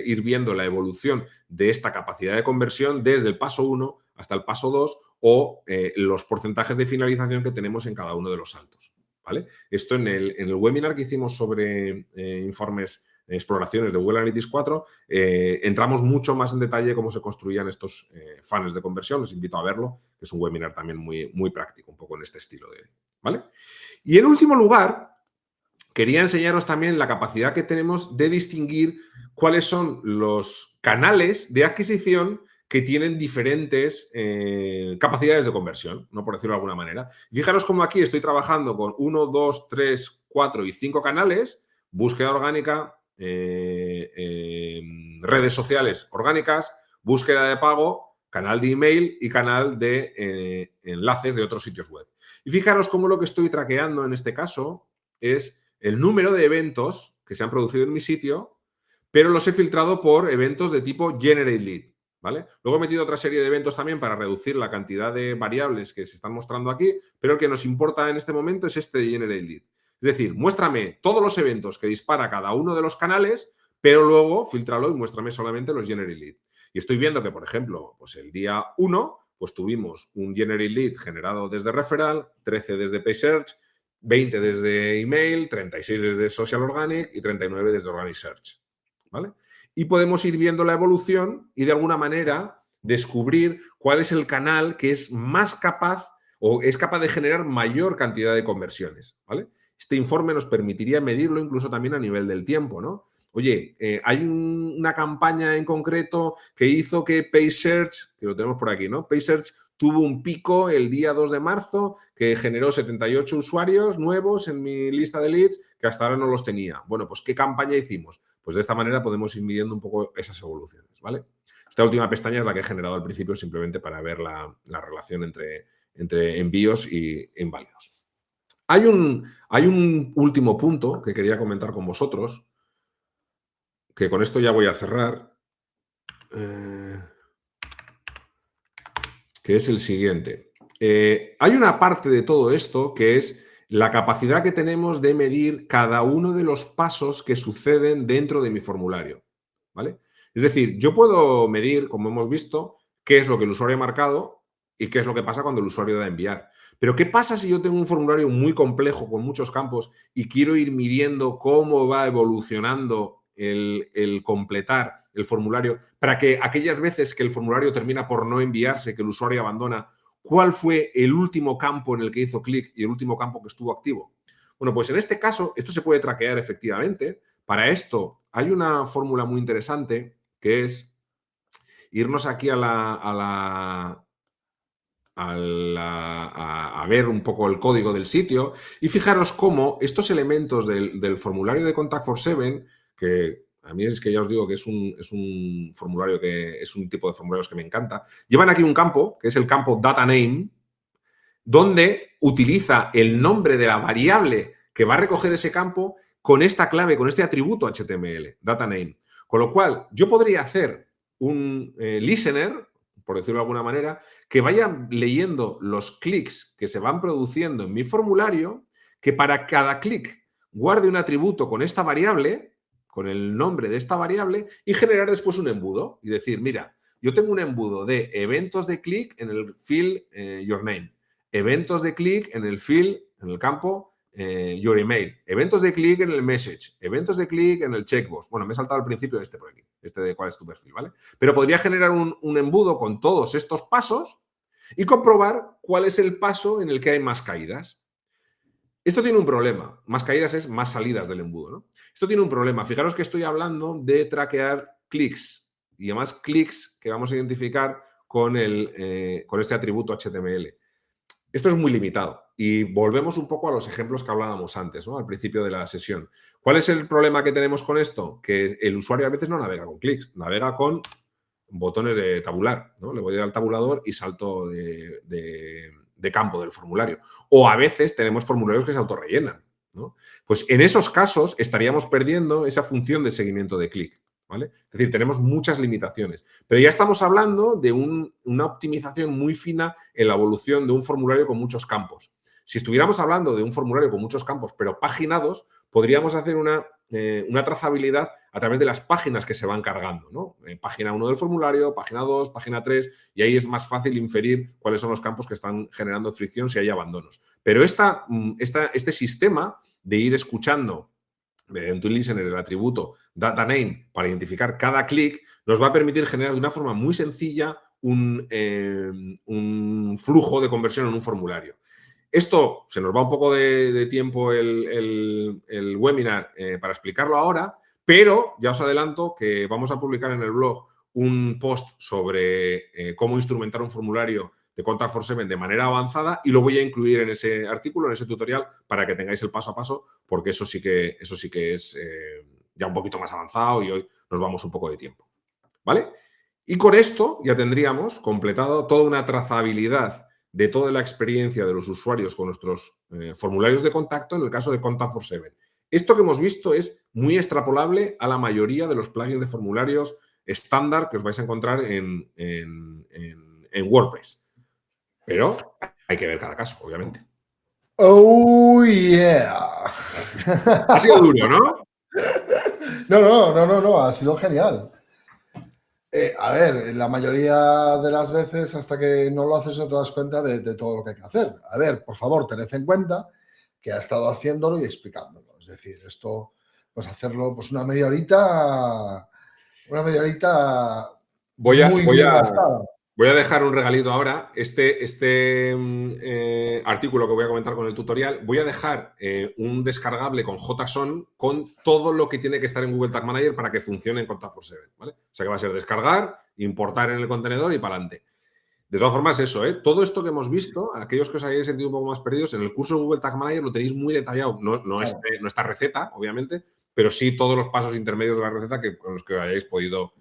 ir viendo la evolución de esta capacidad de conversión desde el paso 1 hasta el paso 2 o los porcentajes de finalización que tenemos en cada uno de los saltos. ¿Vale? Esto en el webinar que hicimos sobre informes, exploraciones de Google Analytics 4, entramos mucho más en detalle cómo se construían estos funnels de conversión. Os invito a verlo, que es un webinar también muy práctico, un poco en este estilo. ¿Vale? Y en último lugar, quería enseñaros también la capacidad que tenemos de distinguir cuáles son los canales de adquisición que tienen diferentes capacidades de conversión, ¿no? Por decirlo de alguna manera. Fijaros cómo aquí estoy trabajando con 1, 2, 3, 4 y 5 canales, búsqueda orgánica, redes sociales orgánicas, búsqueda de pago, canal de email y canal de enlaces de otros sitios web. Y fijaros cómo lo que estoy traqueando en este caso es el número de eventos que se han producido en mi sitio, pero los he filtrado por eventos de tipo Generate Lead. ¿Vale? Luego he metido otra serie de eventos también para reducir la cantidad de variables que se están mostrando aquí, pero el que nos importa en este momento es este de Generate Lead. Es decir, muéstrame todos los eventos que dispara cada uno de los canales, pero luego filtralo y muéstrame solamente los Generate Lead. Y estoy viendo que, por ejemplo, pues el día 1, pues tuvimos un Generate Lead generado desde Referral, 13 desde Paid Search, 20 desde Email, 36 desde Social Organic y 39 desde Organic Search. ¿Vale? Y podemos ir viendo la evolución y de alguna manera descubrir cuál es el canal que es más capaz o es capaz de generar mayor cantidad de conversiones, ¿vale? Este informe nos permitiría medirlo incluso también a nivel del tiempo, ¿no? Oye, hay una campaña en concreto que hizo que Paid Search, que lo tenemos por aquí, ¿no? Paid Search tuvo un pico el día 2 de marzo que generó 78 usuarios nuevos en mi lista de leads que hasta ahora no los tenía. Bueno, pues ¿qué campaña hicimos? Pues de esta manera podemos ir midiendo un poco esas evoluciones, ¿vale? Esta última pestaña es la que he generado al principio simplemente para ver la relación entre envíos y inválidos. Hay un último punto que quería comentar con vosotros, que con esto ya voy a cerrar, que es el siguiente. Hay una parte de todo esto que es la capacidad que tenemos de medir cada uno de los pasos que suceden dentro de mi formulario, ¿vale? Es decir, yo puedo medir, como hemos visto, qué es lo que el usuario ha marcado y qué es lo que pasa cuando el usuario da a enviar. Pero ¿qué pasa si yo tengo un formulario muy complejo con muchos campos y quiero ir midiendo cómo va evolucionando el completar el formulario para que aquellas veces que el formulario termina por no enviarse, que el usuario abandona, ¿cuál fue el último campo en el que hizo clic y el último campo que estuvo activo? Bueno, pues en este caso, esto se puede traquear efectivamente. Para esto hay una fórmula muy interesante que es irnos aquí a ver un poco el código del sitio y fijaros cómo estos elementos del formulario de Contact47, que a mí es que ya os digo que es un formulario que es un tipo de formularios que me encanta. Llevan aquí un campo, que es el campo Data Name, donde utiliza el nombre de la variable que va a recoger ese campo con esta clave, con este atributo HTML, Data Name. Con lo cual, yo podría hacer un listener, por decirlo de alguna manera, que vaya leyendo los clics que se van produciendo en mi formulario, que para cada clic guarde un atributo con esta variable, con el nombre de esta variable, y generar después un embudo. Y decir, mira, yo tengo un embudo de eventos de clic en el field your name, eventos de clic en el field, en el campo your email, eventos de clic en el message, eventos de clic en el checkbox. Bueno, me he saltado al principio de este por aquí, este de cuál es tu perfil, ¿vale? Pero podría generar un embudo con todos estos pasos y comprobar cuál es el paso en el que hay más caídas. Esto tiene un problema. Más caídas es más salidas del embudo, ¿no? Esto tiene un problema. Fijaros que estoy hablando de traquear clics y además clics que vamos a identificar con este atributo HTML. Esto es muy limitado y volvemos un poco a los ejemplos que hablábamos antes, ¿no? Al principio de la sesión. ¿Cuál es el problema que tenemos con esto? Que el usuario a veces no navega con clics, navega con botones de tabular, ¿no? Le voy al tabulador y salto de campo del formulario. O a veces tenemos formularios que se autorrellenan, ¿no? Pues en esos casos estaríamos perdiendo esa función de seguimiento de clic, ¿vale? Es decir, tenemos muchas limitaciones. Pero ya estamos hablando de una optimización muy fina en la evolución de un formulario con muchos campos. Si estuviéramos hablando de un formulario con muchos campos, pero paginados, podríamos hacer una trazabilidad a través de las páginas que se van cargando, ¿no? Página 1 del formulario, página 2, página 3, y ahí es más fácil inferir cuáles son los campos que están generando fricción si hay abandonos. Pero este sistema de ir escuchando mediante un listener el atributo data name para identificar cada clic nos va a permitir generar de una forma muy sencilla un flujo de conversión en un formulario. Esto se nos va un poco de tiempo el webinar para explicarlo ahora, pero ya os adelanto que vamos a publicar en el blog un post sobre cómo instrumentar un formulario de Contact47 de manera avanzada y lo voy a incluir en ese artículo, en ese tutorial, para que tengáis el paso a paso, porque eso sí que es ya un poquito más avanzado y hoy nos vamos un poco de tiempo, ¿vale? Y con esto ya tendríamos completado toda una trazabilidad de toda la experiencia de los usuarios con nuestros formularios de contacto en el caso de Contact47. Esto que hemos visto es muy extrapolable a la mayoría de los plugins de formularios estándar que os vais a encontrar en WordPress. Pero hay que ver cada caso, obviamente. Oh, yeah. Ha sido duro, ¿no? No, ha sido genial. A ver, la mayoría de las veces hasta que no lo haces no te das cuenta de todo lo que hay que hacer. A ver, por favor, tened en cuenta que ha estado haciéndolo y explicándolo. Es decir, esto, pues hacerlo pues una media horita Voy bien gastada. Voy a dejar un regalito ahora. Este artículo que voy a comentar con el tutorial, voy a dejar un descargable con JSON con todo lo que tiene que estar en Google Tag Manager para que funcione en Contact47, ¿vale? O sea que va a ser descargar, importar en el contenedor y para adelante. De todas formas, eso, todo esto que hemos visto, aquellos que os hayáis sentido un poco más perdidos, en el curso de Google Tag Manager lo tenéis muy detallado. No esta receta, obviamente, pero sí todos los pasos intermedios de la receta con los que hayáis podido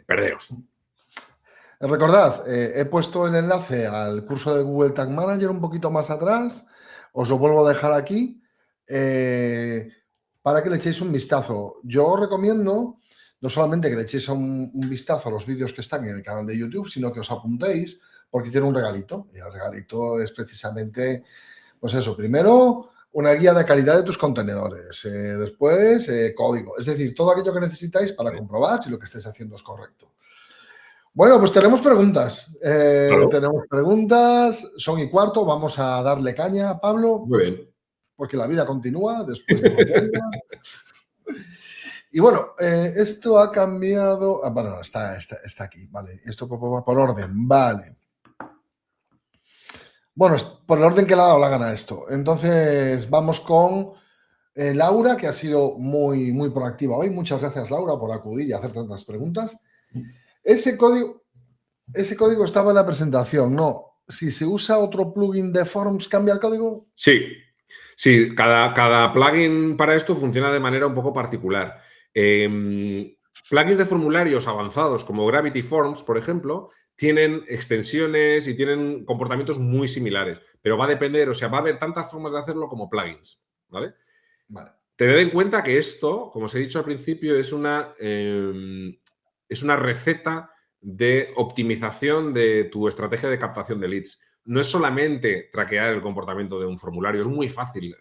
perderos. Recordad, he puesto el enlace al curso de Google Tag Manager un poquito más atrás. Os lo vuelvo a dejar aquí para que le echéis un vistazo. Yo os recomiendo no solamente que le echéis un vistazo a los vídeos que están en el canal de YouTube, sino que os apuntéis porque tiene un regalito. Y el regalito es precisamente, pues eso, primero una guía de calidad de tus contenedores, después código. Es decir, todo aquello que necesitáis para comprobar si lo que estáis haciendo es correcto. Bueno, pues tenemos preguntas. Claro. Tenemos preguntas. Son y cuarto. Vamos a darle caña, Pablo. Muy bien. Porque la vida continúa después de mañana. Y bueno, esto ha cambiado. Bueno, está aquí, vale. Esto por orden, vale. Bueno, por el orden que le ha dado la gana esto. Entonces, vamos con Laura, que ha sido muy, muy proactiva hoy. Muchas gracias, Laura, por acudir y hacer tantas preguntas. Ese código estaba en la presentación, ¿no? Si se usa otro plugin de Forms, ¿cambia el código? Sí, cada plugin para esto funciona de manera un poco particular. Plugins de formularios avanzados como Gravity Forms, por ejemplo, tienen extensiones y tienen comportamientos muy similares, pero va a depender, o sea, va a haber tantas formas de hacerlo como plugins, ¿vale? Vale. tened en cuenta que esto, como os he dicho al principio, es una receta de optimización de tu estrategia de captación de leads. No es solamente traquear el comportamiento de un formulario, es muy fácil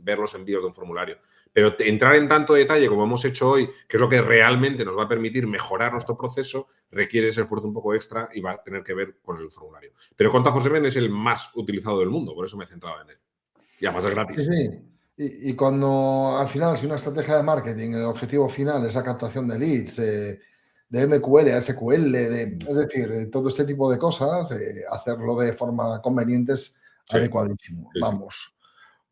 ver los envíos de un formulario, pero entrar en tanto detalle como hemos hecho hoy, que es lo que realmente nos va a permitir mejorar nuestro proceso, requiere ese esfuerzo un poco extra y va a tener que ver con el formulario. Pero Contact Force es el más utilizado del mundo, por eso me he centrado en él. Y además es gratis. Sí, sí. Y cuando al final, si una estrategia de marketing, el objetivo final es la captación de leads, de MQL a SQL, es decir, todo este tipo de cosas, hacerlo de forma conveniente es adecuadísimo. Sí. Vamos,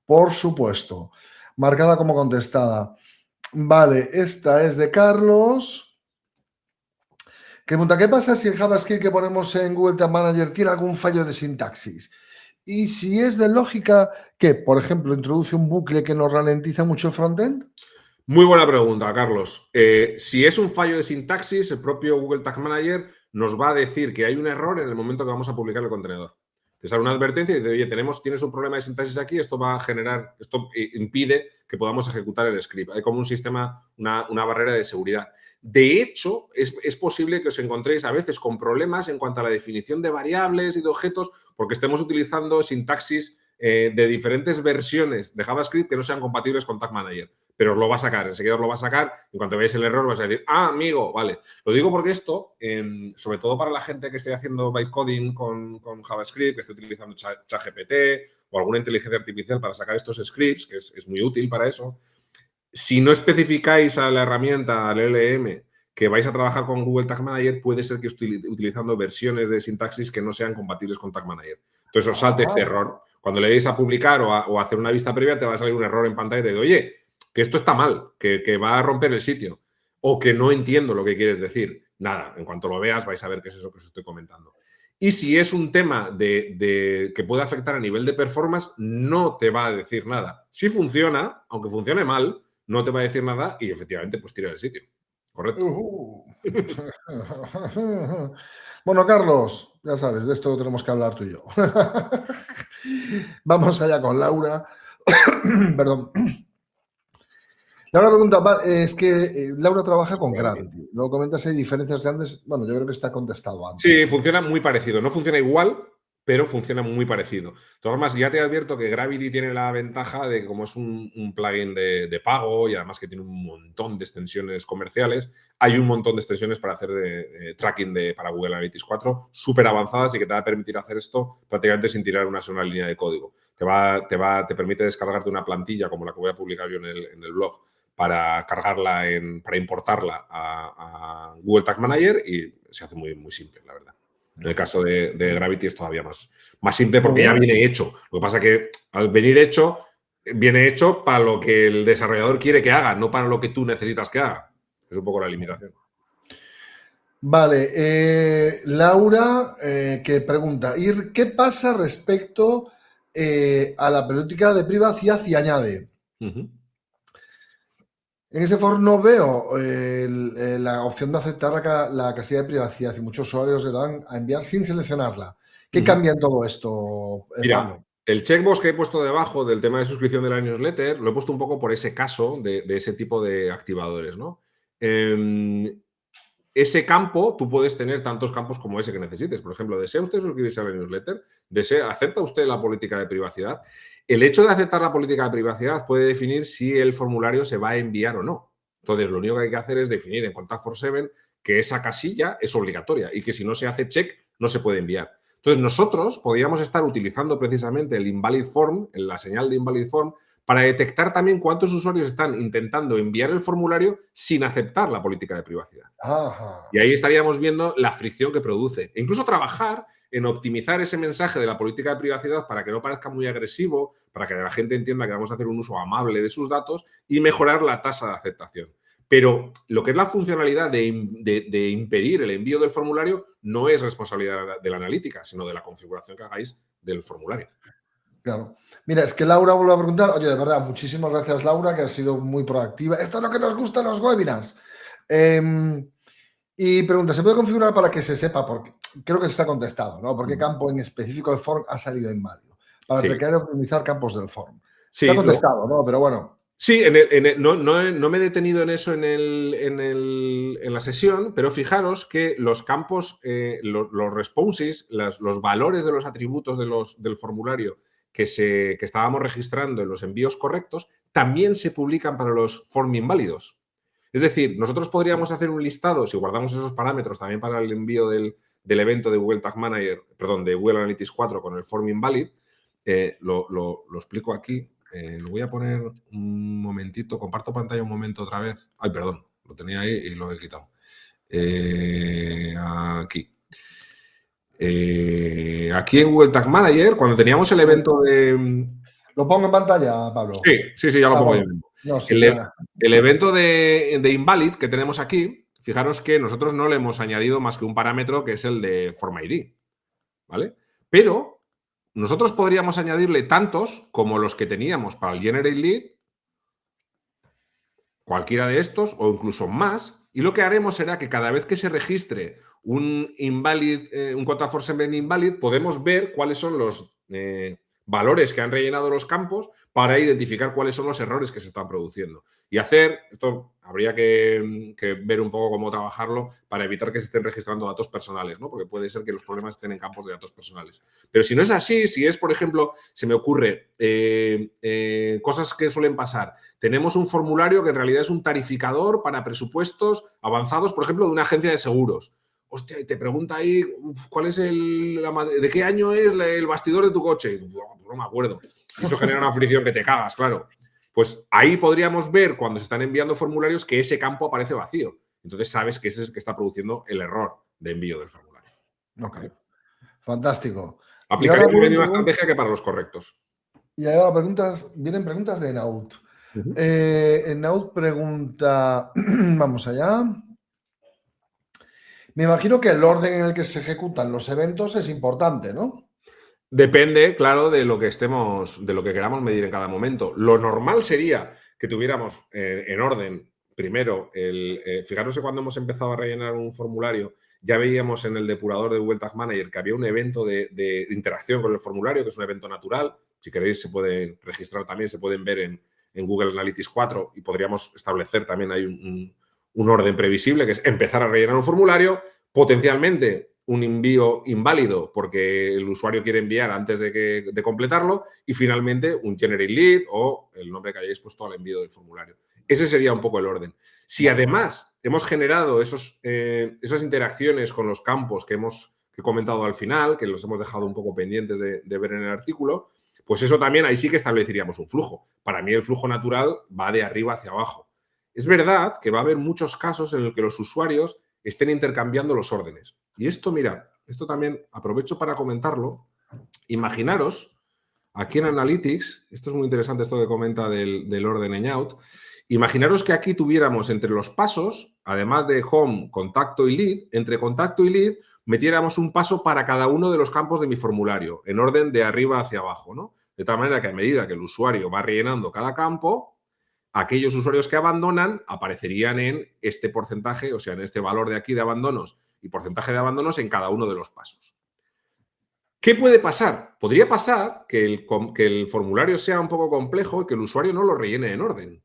por supuesto. Marcada como contestada. Vale, esta es de Carlos. Que pregunta, ¿qué pasa si el JavaScript que ponemos en Google Tag Manager tiene algún fallo de sintaxis? Y si es de lógica, ¿qué? Por ejemplo, introduce un bucle que nos ralentiza mucho el frontend. Muy buena pregunta, Carlos. Si es un fallo de sintaxis, el propio Google Tag Manager nos va a decir que hay un error en el momento que vamos a publicar el contenedor. Te sale una advertencia y dice, oye, tienes un problema de sintaxis aquí, esto impide que podamos ejecutar el script. Hay como un sistema, una barrera de seguridad. De hecho, es posible que os encontréis a veces con problemas en cuanto a la definición de variables y de objetos porque estemos utilizando sintaxis de diferentes versiones de JavaScript que no sean compatibles con Tag Manager. Pero os lo va a sacar, enseguida os lo va a sacar. En cuanto veáis el error, vais a decir, amigo, vale. Lo digo porque esto, sobre todo para la gente que esté haciendo bytecoding con JavaScript, que esté utilizando ChatGPT o alguna inteligencia artificial para sacar estos scripts, que es muy útil para eso, si no especificáis a la herramienta, al LLM, que vais a trabajar con Google Tag Manager, puede ser que estéis utilizando versiones de sintaxis que no sean compatibles con Tag Manager. Entonces os salte este error. Cuando le deis a publicar o a hacer una vista previa, te va a salir un error en pantalla de, oye, que esto está mal, que va a romper el sitio o que no entiendo lo que quieres decir. Nada, en cuanto lo veas vais a ver qué es eso que os estoy comentando. Y si es un tema que puede afectar a nivel de performance, no te va a decir nada. Si funciona, aunque funcione mal, no te va a decir nada y efectivamente pues tira del sitio. Correcto. Bueno, Carlos, ya sabes, de esto tenemos que hablar tú y yo. Vamos allá con Laura. Perdón. Laura pregunta, es que Laura trabaja con Gravity. Luego comentas si hay diferencias grandes. Bueno, yo creo que está contestado antes. Sí, funciona muy parecido. No funciona igual, pero funciona muy parecido. De todas formas, ya te advierto que Gravity tiene la ventaja de que como es un plugin de pago y además que tiene un montón de extensiones comerciales, hay un montón de extensiones para hacer tracking para Google Analytics 4 súper avanzadas y que te va a permitir hacer esto prácticamente sin tirar una sola línea de código. Te permite descargarte una plantilla como la que voy a publicar yo en el blog para cargarla, para importarla a Google Tag Manager y se hace muy, muy simple, la verdad. En el caso de Gravity es todavía más simple porque ya viene hecho. Lo que pasa es que al venir hecho, viene hecho para lo que el desarrollador quiere que haga, no para lo que tú necesitas que haga. Es un poco la limitación. Vale. Laura, que pregunta, ¿qué pasa respecto a la política de privacidad? Y añade, en ese foro no veo la opción de aceptar la casilla de privacidad y muchos usuarios le dan a enviar sin seleccionarla. ¿Qué cambia en todo esto, Mira, Pablo? el checkbox que he puesto debajo del tema de suscripción de la newsletter lo he puesto un poco por ese caso de ese tipo de activadores, ¿no? Ese campo, tú puedes tener tantos campos como ese que necesites. Por ejemplo, ¿desea usted suscribirse a la newsletter? ¿Acepta usted la política de privacidad? El hecho de aceptar la política de privacidad puede definir si el formulario se va a enviar o no. Entonces, lo único que hay que hacer es definir en Contact Force que esa casilla es obligatoria y que si no se hace check, no se puede enviar. Entonces, nosotros podríamos estar utilizando precisamente el invalid form, la señal de invalid form, para detectar también cuántos usuarios están intentando enviar el formulario sin aceptar la política de privacidad. Ajá. Y ahí estaríamos viendo la fricción que produce. E incluso trabajar en optimizar ese mensaje de la política de privacidad para que no parezca muy agresivo, para que la gente entienda que vamos a hacer un uso amable de sus datos y mejorar la tasa de aceptación. Pero lo que es la funcionalidad de impedir el envío del formulario no es responsabilidad de la analítica, sino de la configuración que hagáis del formulario. Claro. Mira, es que Laura vuelve a preguntar. Oye, de verdad, muchísimas gracias, Laura, que has sido muy proactiva. Esto es lo que nos gusta en los webinars. Y pregunta, ¿se puede configurar para que se sepa? Porque creo que está contestado, ¿no? ¿Por qué campo en específico del form ha salido inválido? Para traquear y optimizar campos del form. Sí, está contestado, ¿no? Pero bueno. Sí, no me he detenido en eso en la sesión, pero fijaros que los campos, los responses, los valores de los atributos del formulario que estábamos registrando en los envíos correctos, también se publican para los form inválidos. Es decir, nosotros podríamos hacer un listado, si guardamos esos parámetros también para el envío del evento de Google Tag Manager, perdón, de Google Analytics 4 con el form invalid, lo explico aquí. Lo voy a poner un momentito, comparto pantalla un momento otra vez. Ay, perdón, lo tenía ahí y lo he quitado. Aquí. Aquí en Google Tag Manager, cuando teníamos el evento de... ¿Lo pongo en pantalla, Pablo? Sí, ya lo pongo yo. No, sí, el evento de invalid que tenemos aquí, fijaros que nosotros no le hemos añadido más que un parámetro que es el de form ID, ¿vale? Pero nosotros podríamos añadirle tantos como los que teníamos para el Generate Lead, cualquiera de estos o incluso más, y lo que haremos será que cada vez que se registre un contact for sender invalid, podemos ver cuáles son los valores que han rellenado los campos para identificar cuáles son los errores que se están produciendo. Y esto habría que ver un poco cómo trabajarlo para evitar que se estén registrando datos personales, ¿no? Porque puede ser que los problemas estén en campos de datos personales. Pero si no es así, si es, por ejemplo, se me ocurre cosas que suelen pasar. Tenemos un formulario que en realidad es un tarificador para presupuestos avanzados, por ejemplo, de una agencia de seguros. Hostia, y te pregunta ahí, ¿cuál es de qué año es el bastidor de tu coche? No me acuerdo. Y eso genera una fricción que te cagas, claro. Pues ahí podríamos ver cuando se están enviando formularios que ese campo aparece vacío. Entonces sabes que ese es el que está produciendo el error de envío del formulario. Ok. Fantástico. Aplicaría la misma estrategia que para los correctos. Y ahora vienen preguntas de Enaut. Enaut pregunta, vamos allá. Me imagino que el orden en el que se ejecutan los eventos es importante, ¿no? Depende, claro, de lo que queramos medir en cada momento. Lo normal sería que tuviéramos en orden, primero, fijaros que cuando hemos empezado a rellenar un formulario, ya veíamos en el depurador de Google Tag Manager que había un evento de interacción con el formulario, que es un evento natural. Si queréis, se pueden registrar también, se pueden ver en Google Analytics 4 y podríamos establecer también ahí un orden previsible, que es empezar a rellenar un formulario, potencialmente un envío inválido porque el usuario quiere enviar antes de completarlo y finalmente un generate lead o el nombre que hayáis puesto al envío del formulario. Ese sería un poco el orden. Si además hemos generado esas interacciones con los campos que he comentado al final, que los hemos dejado un poco pendientes de ver en el artículo, pues eso también ahí sí que estableceríamos un flujo. Para mí el flujo natural va de arriba hacia abajo. Es verdad que va a haber muchos casos en los que los usuarios estén intercambiando los órdenes. Y esto, mira, esto también aprovecho para comentarlo. Imaginaros, aquí en Analytics, esto es muy interesante esto que comenta del orden en out, imaginaros que aquí tuviéramos entre los pasos, además de home, contacto y lead, entre contacto y lead metiéramos un paso para cada uno de los campos de mi formulario, en orden de arriba hacia abajo, ¿no? De tal manera que a medida que el usuario va rellenando cada campo, aquellos usuarios que abandonan aparecerían en este porcentaje, o sea, en este valor de aquí de abandonos y porcentaje de abandonos en cada uno de los pasos. ¿Qué puede pasar? Podría pasar que el formulario sea un poco complejo y que el usuario no lo rellene en orden.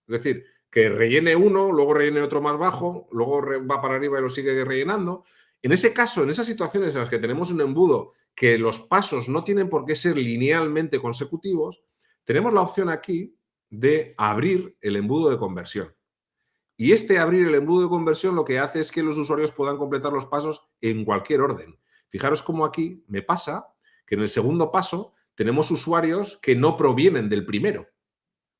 Es decir, que rellene uno, luego rellene otro más bajo, luego va para arriba y lo sigue rellenando. En ese caso, en esas situaciones en las que tenemos un embudo que los pasos no tienen por qué ser linealmente consecutivos, tenemos la opción aquí de abrir el embudo de conversión. Y abrir el embudo de conversión lo que hace es que los usuarios puedan completar los pasos en cualquier orden. Fijaros cómo aquí me pasa que en el segundo paso tenemos usuarios que no provienen del primero.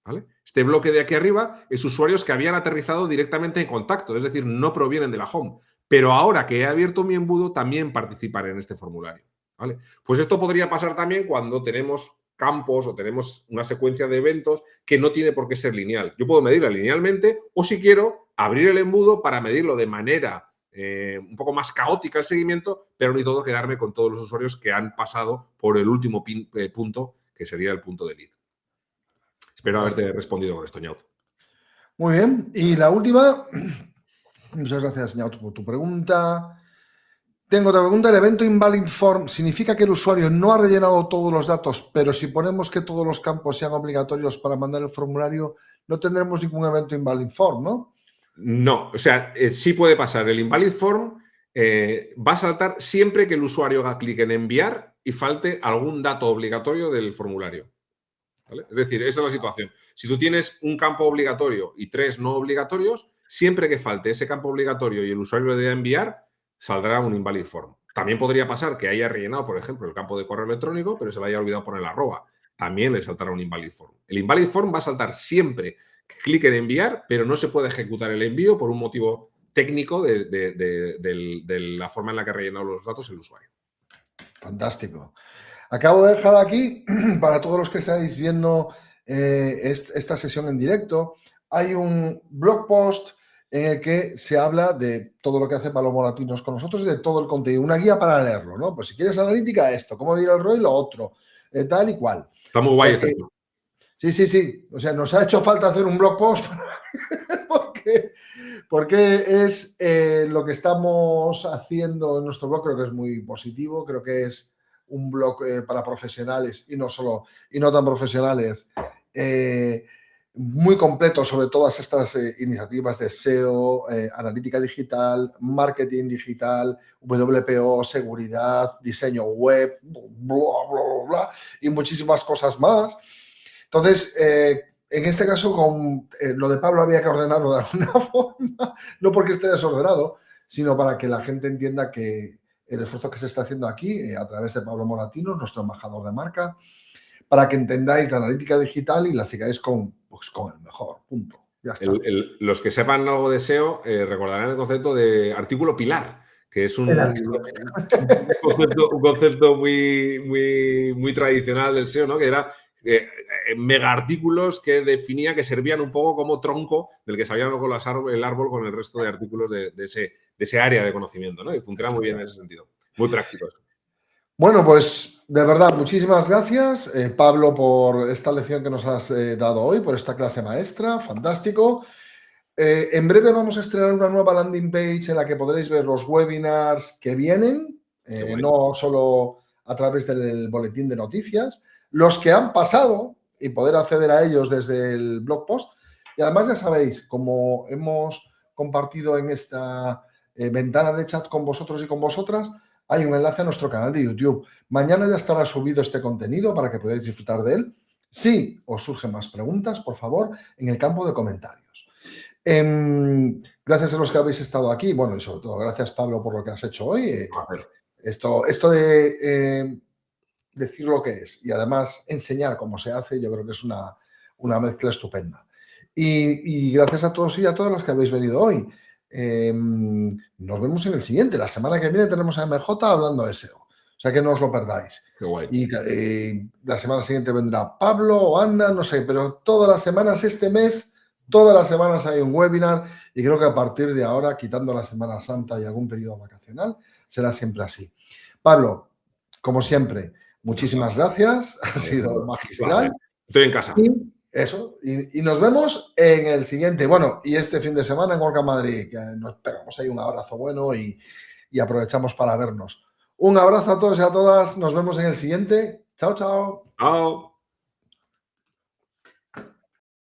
¿Vale? Este bloque de aquí arriba es usuarios que habían aterrizado directamente en contacto, es decir, no provienen de la home. Pero ahora que he abierto mi embudo, también participan en este formulario. ¿Vale? Pues esto podría pasar también cuando tenemos campos o tenemos una secuencia de eventos que no tiene por qué ser lineal. Yo puedo medirla linealmente o si quiero abrir el embudo para medirlo de manera un poco más caótica el seguimiento, pero ni todo quedarme con todos los usuarios que han pasado por el último punto, que sería el punto de lead. Espero haberte respondido con esto, Ñaut. Muy bien. Y la última, muchas gracias, Ñaut, por tu pregunta. Tengo otra pregunta. ¿El evento invalid form significa que el usuario no ha rellenado todos los datos, pero si ponemos que todos los campos sean obligatorios para mandar el formulario, no tendremos ningún evento invalid form, ¿no? No, o sea, sí puede pasar. El invalid form va a saltar siempre que el usuario haga clic en enviar y falte algún dato obligatorio del formulario. ¿Vale? Es decir, esa es la situación. Si tú tienes un campo obligatorio y 3 no obligatorios, siempre que falte ese campo obligatorio y el usuario le dé enviar, saldrá un invalid form. También podría pasar que haya rellenado, por ejemplo, el campo de correo electrónico, pero se le haya olvidado poner �@. También le saltará un invalid form. El invalid form va a saltar siempre que clique en enviar, pero no se puede ejecutar el envío por un motivo técnico de la forma en la que ha rellenado los datos el usuario. Fantástico. Acabo de dejar aquí, para todos los que estáis viendo esta sesión en directo, hay un blog post en el que se habla de todo lo que hace Pablo Moratinos con nosotros y de todo el contenido, una guía para leerlo, ¿no? Pues si quieres analítica, esto, cómo ir al ROI, lo otro, tal y cual. Está muy guay este. Sí. O sea, nos ha hecho falta hacer un blog post porque es lo que estamos haciendo en nuestro blog, creo que es muy positivo, creo que es un blog para profesionales y no tan profesionales, muy completo sobre todas estas iniciativas de SEO, analítica digital, marketing digital, WPO, seguridad, diseño web, bla, y muchísimas cosas más. Entonces, en este caso, con lo de Pablo había que ordenarlo de alguna forma, no porque esté desordenado, sino para que la gente entienda que el esfuerzo que se está haciendo aquí, a través de Pablo Moratinos, nuestro embajador de marca, para que entendáis la analítica digital y la sigáis con el mejor, punto. Ya está. Los que sepan algo de SEO recordarán el concepto de artículo pilar, que es un concepto muy tradicional del SEO, ¿no? Que era mega artículos que definía, que servían un poco como tronco del que sabían luego el árbol con el resto de artículos de ese área de conocimiento, ¿no? Y funciona muy bien en ese sentido. Muy práctico. Bueno, pues de verdad, muchísimas gracias, Pablo, por esta lección que nos has dado hoy, por esta clase maestra, fantástico. En breve vamos a estrenar una nueva landing page en la que podréis ver los webinars que vienen, no solo a través del boletín de noticias, los que han pasado y poder acceder a ellos desde el blog post. Y además ya sabéis, como hemos compartido en esta ventana de chat con vosotros y con vosotras, hay un enlace a nuestro canal de YouTube. Mañana ya estará subido este contenido para que podáis disfrutar de él. Si os surgen más preguntas, por favor, en el campo de comentarios. Gracias a los que habéis estado aquí. Bueno, y sobre todo, gracias, Pablo, por lo que has hecho hoy. Esto de decir lo que es y además enseñar cómo se hace, yo creo que es una mezcla estupenda. Y gracias a todos y a todas los que habéis venido hoy. Nos vemos en el siguiente. La semana que viene tenemos a MJ hablando de SEO. O sea que no os lo perdáis. Qué guay. Y la semana siguiente vendrá Pablo o Ana, no sé, pero todas las semanas, este mes, todas las semanas hay un webinar y creo que a partir de ahora, quitando la Semana Santa y algún periodo vacacional, será siempre así. Pablo, como siempre, muchísimas gracias. Ha sido magistral. Estoy en casa. Eso, y nos vemos en el siguiente. Bueno, y este fin de semana en WordCamp Madrid, que nos pegamos ahí un abrazo bueno y aprovechamos para vernos. Un abrazo a todos y a todas. Nos vemos en el siguiente. Chao, chao. Chao.